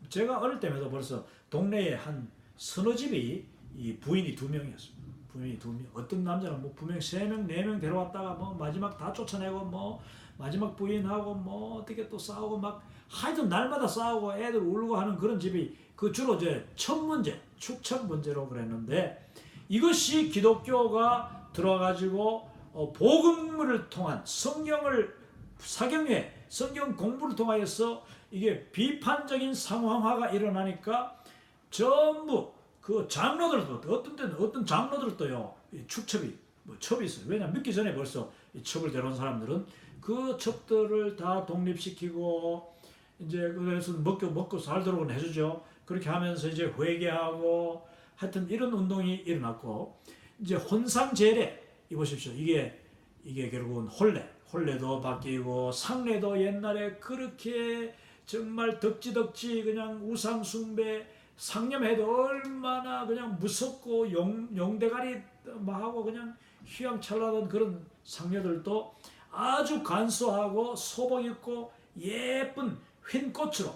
제가 어릴 때에도 벌써 동네에 한 서너 집이 이 부인이 2명이었습니다. 부인이 2명. 어떤 남자는 뭐 분명 3명, 4명 데려왔다가 뭐 마지막 다 쫓아내고 뭐 마지막 부인하고 뭐 어떻게 또 싸우고 막 하여튼 날마다 싸우고 애들 울고 하는 그런 집이 주로 이제 첫 문제, 축첩 문제로 그랬는데, 이것이 기독교가 들어가지고 복음을 통한 사경회, 성경 공부를 통하여서 이게 비판적인 상황화가 일어나니까 전부 그 장로들도, 어떤 때는 어떤 장로들도요, 축첩이 첩이 있어요. 왜냐, 믿기 전에 벌써 이 첩을 데려온 사람들은 그 첩들을 다 독립시키고 이제 그래서 먹고 살도록 해주죠. 그렇게 하면서 이제 회개하고 하여튼 이런 운동이 일어났고, 이제 혼상제례 이보십시오. 이게 결국은 혼례도 바뀌고 상례도 옛날에 그렇게 정말 덕지덕지 그냥 우상숭배 상념해도 얼마나 그냥 무섭고 용대가리 막 하고 그냥 휘황찬란한 그런 상녀들도 아주 간소하고 소복 입고 예쁜 휜꽃으로,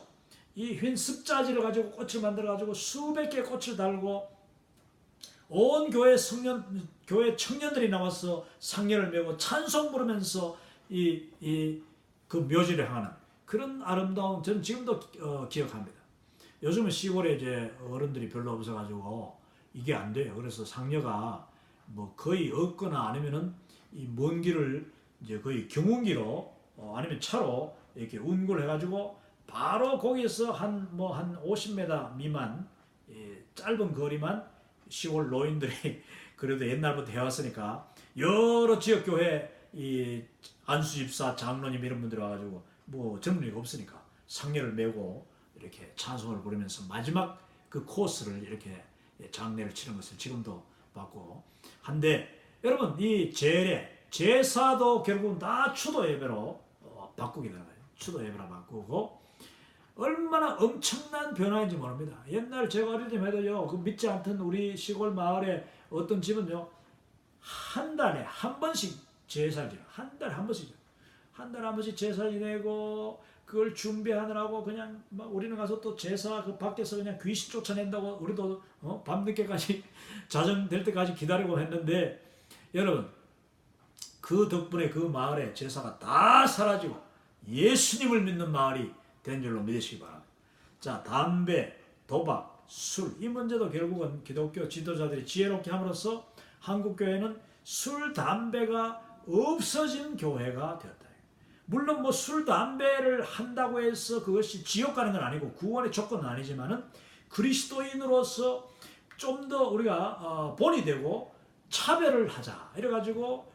이 휜 습자지를 가지고 꽃을 만들어 가지고 수백 개의 꽃을 달고 온 교회 청년들이 나와서 상례를 메고 찬송 부르면서 그 묘지를 향하는 그런 아름다운, 저는 지금도 기억합니다. 요즘은 시골에 이제 어른들이 별로 없어가지고 이게 안 돼요. 그래서 상녀가 뭐 거의 없거나 아니면은 이 먼 길을 이제 거의 경운기로 아니면 차로 이렇게 운구를 해가지고 바로 거기에서 한 50m 미만 짧은 거리만 시골 노인들이 그래도 옛날부터 해왔으니까 여러 지역 교회 이 안수집사, 장로님 이런 분들이 와가지고 뭐 젊은이가 없으니까 상례를 메고 이렇게 찬송을 부르면서 마지막 그 코스를 이렇게 장례를 치는 것을 지금도 봤고 한데, 여러분 이 제사도 결국은 다 추도 예배로 바꾸게 되는 거예요. 추도 예배로 바꾸고 얼마나 엄청난 변화인지 모릅니다. 옛날 제가 어릴 때에도요, 그 믿지 않던 우리 시골 마을에 어떤 집은요, 한 달에 한 번씩 제사를 지내요. 한 달에 한 번씩 제사 지내고 그걸 준비하느라고 그냥 막 우리는 가서 또 제사 그 밖에서 그냥 귀신 쫓아낸다고 우리도 밤늦게까지 자정될 때까지 기다리고 했는데, 여러분 그 덕분에 그 마을에 제사가 다 사라지고 예수님을 믿는 마을이 된 줄로 믿으시기 바랍니다. 자, 담배, 도박, 술, 이 문제도 결국은 기독교 지도자들이 지혜롭게 함으로써 한국교회는 술, 담배가 없어진 교회가 되었다. 물론 뭐 술, 담배를 한다고 해서 그것이 지옥 가는 건 아니고 구원의 조건은 아니지만은 그리스도인으로서 좀 더 우리가 본이 되고 차별을 하자 이래가지고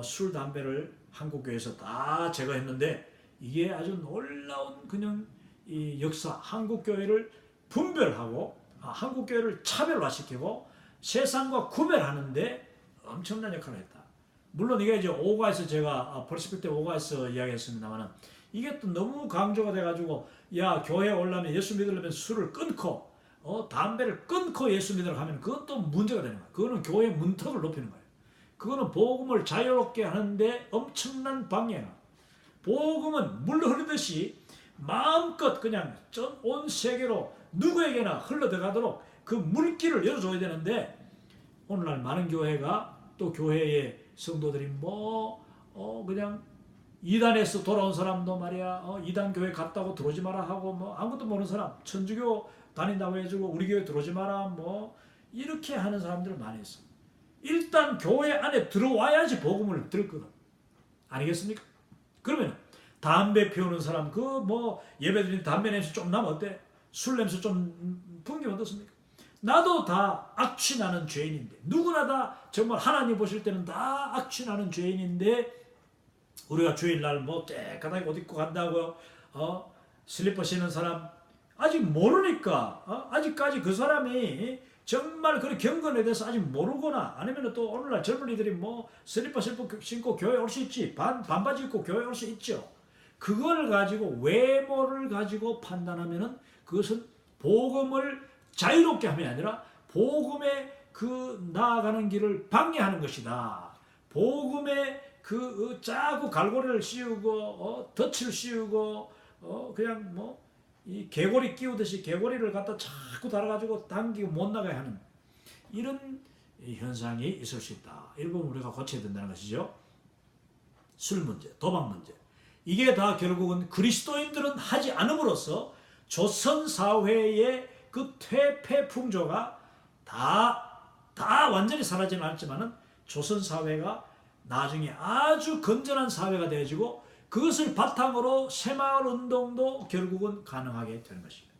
술, 담배를 한국교회에서 다 제거했는데, 이게 아주 놀라운 그냥 이 역사, 한국교회를 분별하고 한국교회를 차별화시키고 세상과 구별하는데 엄청난 역할을 했다. 물론 이게 이제 오가에서 제가 벌써 때 오가에서 이야기했습니다만, 이게 또 너무 강조가 돼가지고 야, 교회에 오려면 예수 믿으려면 술을 끊고 담배를 끊고 예수 믿으려고 하면 그건 또 문제가 되는 거예요. 그거는 교회의 문턱을 높이는 거예요. 그거는 복음을 자유롭게 하는데 엄청난 방해가. 복음은 물 흐르듯이 마음껏 그냥 전 온 세계로 누구에게나 흘러들어가도록 그 물길을 열어줘야 되는데, 오늘날 많은 교회가 또 교회의 성도들이 그냥 이단에서 돌아온 사람도 말이야, 이단 교회 갔다고 들어오지 마라 하고, 아무것도 모르는 사람 천주교 다닌다고 해주고 우리 교회 들어오지 마라 이렇게 하는 사람들 많이 있어. 일단 교회 안에 들어와야지 복음을 들었거든. 아니겠습니까? 그러면 담배 피우는 사람 예배 드리는 담배 냄새 좀 나면 어때? 술 냄새 좀 풍기면 어떻습니까? 나도 다 악취나는 죄인인데, 누구나 다 정말 하나님 보실 때는 다 악취나는 죄인인데, 우리가 주일날 깨끗하게 옷 입고 간다고 슬리퍼 신는 사람 아직 모르니까, 아직까지 그 사람이 정말 그 경건에 대해서 아직 모르거나, 아니면 또 오늘날 젊은이들이 슬리퍼 신고 교회 올 수 있지, 반바지 입고 교회 올 수 있죠. 그걸 가지고, 외모를 가지고 판단하면은 그것은 복음을 자유롭게 함이 아니라 복음의 그 나아가는 길을 방해하는 것이다. 복음의 그 짜고 갈고리를 씌우고 덫을 씌우고 그냥 이 개고리 끼우듯이 개고리를 갖다 자꾸 달아가지고 당기고 못 나가게 하는 이런 현상이 있을 수 있다. 이 부분 우리가 고쳐야 된다는 것이죠. 술 문제, 도박 문제, 이게 다 결국은 그리스도인들은 하지 않음으로써 조선 사회의 그 퇴폐 풍조가 다 완전히 사라지는 않지만은 조선 사회가 나중에 아주 건전한 사회가 되어지고, 그것을 바탕으로 새마을 운동도 결국은 가능하게 되는 것입니다.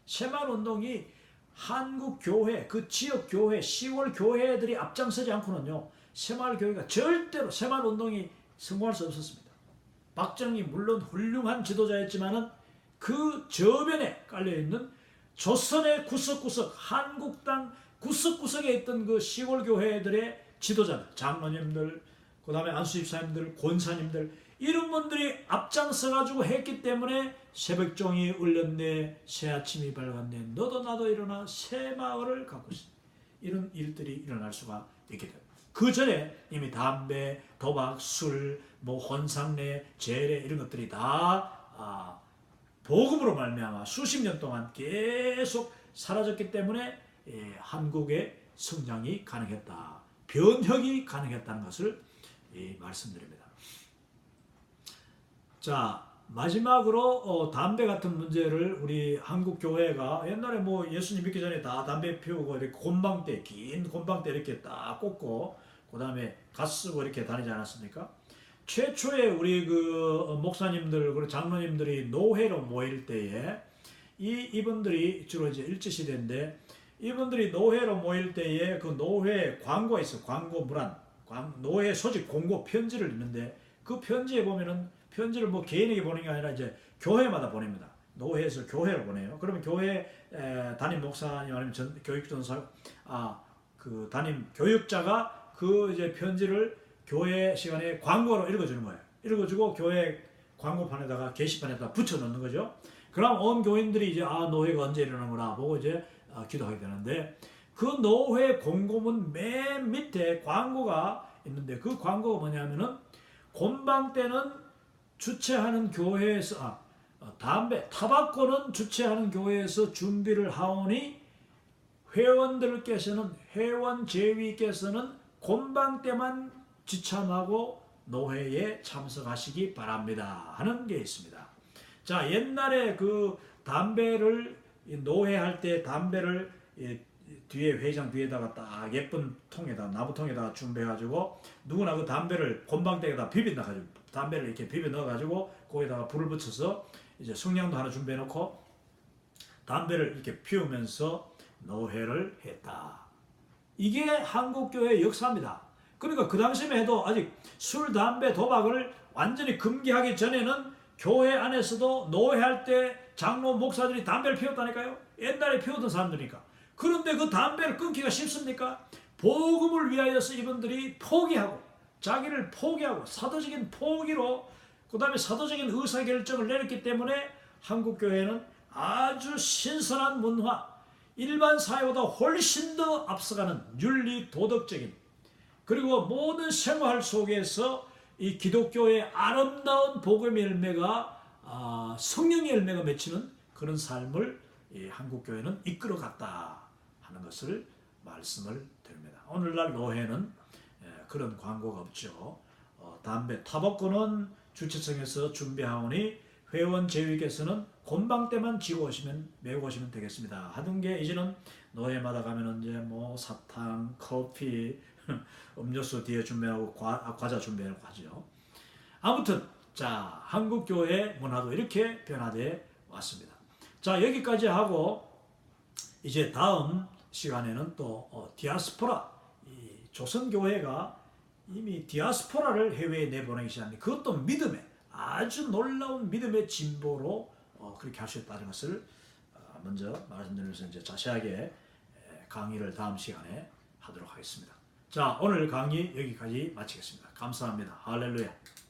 새마을 운동이 한국 교회, 그 지역 교회, 시골 교회들이 앞장서지 않고는요, 새마을 교회가 절대로 새마을 운동이 성공할 수 없었습니다. 박정희 물론 훌륭한 지도자였지만은 그 저변에 깔려있는 조선의 구석구석, 한국 땅 구석구석에 있던 그 시골 교회들의 지도자들, 장로님들, 그 다음에 안수집사님들, 권사님들, 이런 분들이 앞장서가지고 했기 때문에 새벽종이 울렸네, 새아침이 밝았네, 너도 나도 일어나 새마을을 갖고 있습니다. 이런 일들이 일어날 수가 있게 됩니다. 그 전에 이미 담배, 도박, 술, 혼상례, 재례 이런 것들이 다 복음으로 말미암아 수십 년 동안 계속 사라졌기 때문에 한국의 성장이 가능했다, 변혁이 가능했다는 것을 말씀드립니다. 자, 마지막으로 담배 같은 문제를 우리 한국 교회가 옛날에 예수님 믿기 전에 다 담배 피우고 이렇게 곰방대, 긴 곰방대 이렇게 딱 꽂고 그 다음에 갓 쓰고 이렇게 다니지 않았습니까? 최초에 우리 그 목사님들 그리고 장로님들이 노회로 모일 때에 이분들이 주로 이제 일제시대인데, 이분들이 노회로 모일 때에 그 노회 광고가 있어. 광고 문안, 노회 소집 공고 편지를 읽는데, 그 편지에 보면은 편지를 개인에게 보내는 게 아니라 이제 교회마다 보냅니다. 노회에서 교회로 보내요. 그러면 교회 담임 목사님 아니면 교육전사 그 담임 교육자가 그 이제 편지를 교회 시간에 광고로 읽어주는 거예요. 읽어주고 교회 광고판에다가 게시판에다가 붙여놓는 거죠. 그럼 온 교인들이 이제 노회가 언제 일어나구나 보고 이제 기도하게 되는데, 그 노회 공고문 맨 밑에 광고가 있는데, 그 광고가 뭐냐면은 곰방 때는 주최하는 교회에서 담배, 타바코는 주최하는 교회에서 준비를 하오니 회원들께서는, 회원 제위께서는 곰방 때만 지참하고 노회에 참석하시기 바랍니다 하는 게 있습니다. 자, 옛날에 그 담배를 노회할 때 담배를 뒤에 회장 뒤에다가 딱 예쁜 통에다 나무통에다가 준비해가지고 누구나 그 담배를 곰방대에다 비벼 넣어가지고, 담배를 이렇게 비벼 넣어가지고 거기다가 불을 붙여서 이제 성냥도 하나 준비해놓고 담배를 이렇게 피우면서 노회를 했다. 이게 한국교회의 역사입니다. 그러니까 그 당시에 해도 아직 술, 담배, 도박을 완전히 금기하기 전에는 교회 안에서도 노회할 때 장로, 목사들이 담배를 피웠다니까요. 옛날에 피우던 사람들이니까. 그런데 그 담배를 끊기가 쉽습니까? 복음을 위하여서 이분들이 포기하고, 자기를 포기하고 사도적인 포기로 그 다음에 사도적인 의사결정을 내렸기 때문에 한국교회는 아주 신선한 문화, 일반 사회보다 훨씬 더 앞서가는 윤리 도덕적인, 그리고 모든 생활 속에서 이 기독교의 아름다운 복음의 열매가 성령의 열매가 맺히는 그런 삶을 이 한국교회는 이끌어갔다 하는 것을 말씀을 드립니다. 오늘날 노회는 그런 광고가 없죠. 담배, 타바코는 주최청에서 준비하오니 회원 제위께서는 곤방 때만 메고 오시면 되겠습니다. 하던 게 이제는 노회마다 가면은 이제 뭐 사탕, 커피, 음료수 뒤에 준비하고 과자 준비하고 하죠. 아무튼 자, 한국교회 문화도 이렇게 변화되어 왔습니다. 자, 여기까지 하고 이제 다음 시간에는 또 디아스포라, 이 조선교회가 이미 디아스포라를 해외에 내보내기 시작합니다. 그것도 믿음의 아주 놀라운 믿음의 진보로 그렇게 할 수 있다는 것을 먼저 말씀드리면서 이제 자세하게 강의를 다음 시간에 하도록 하겠습니다. 자, 오늘 강의 여기까지 마치겠습니다. 감사합니다. 할렐루야.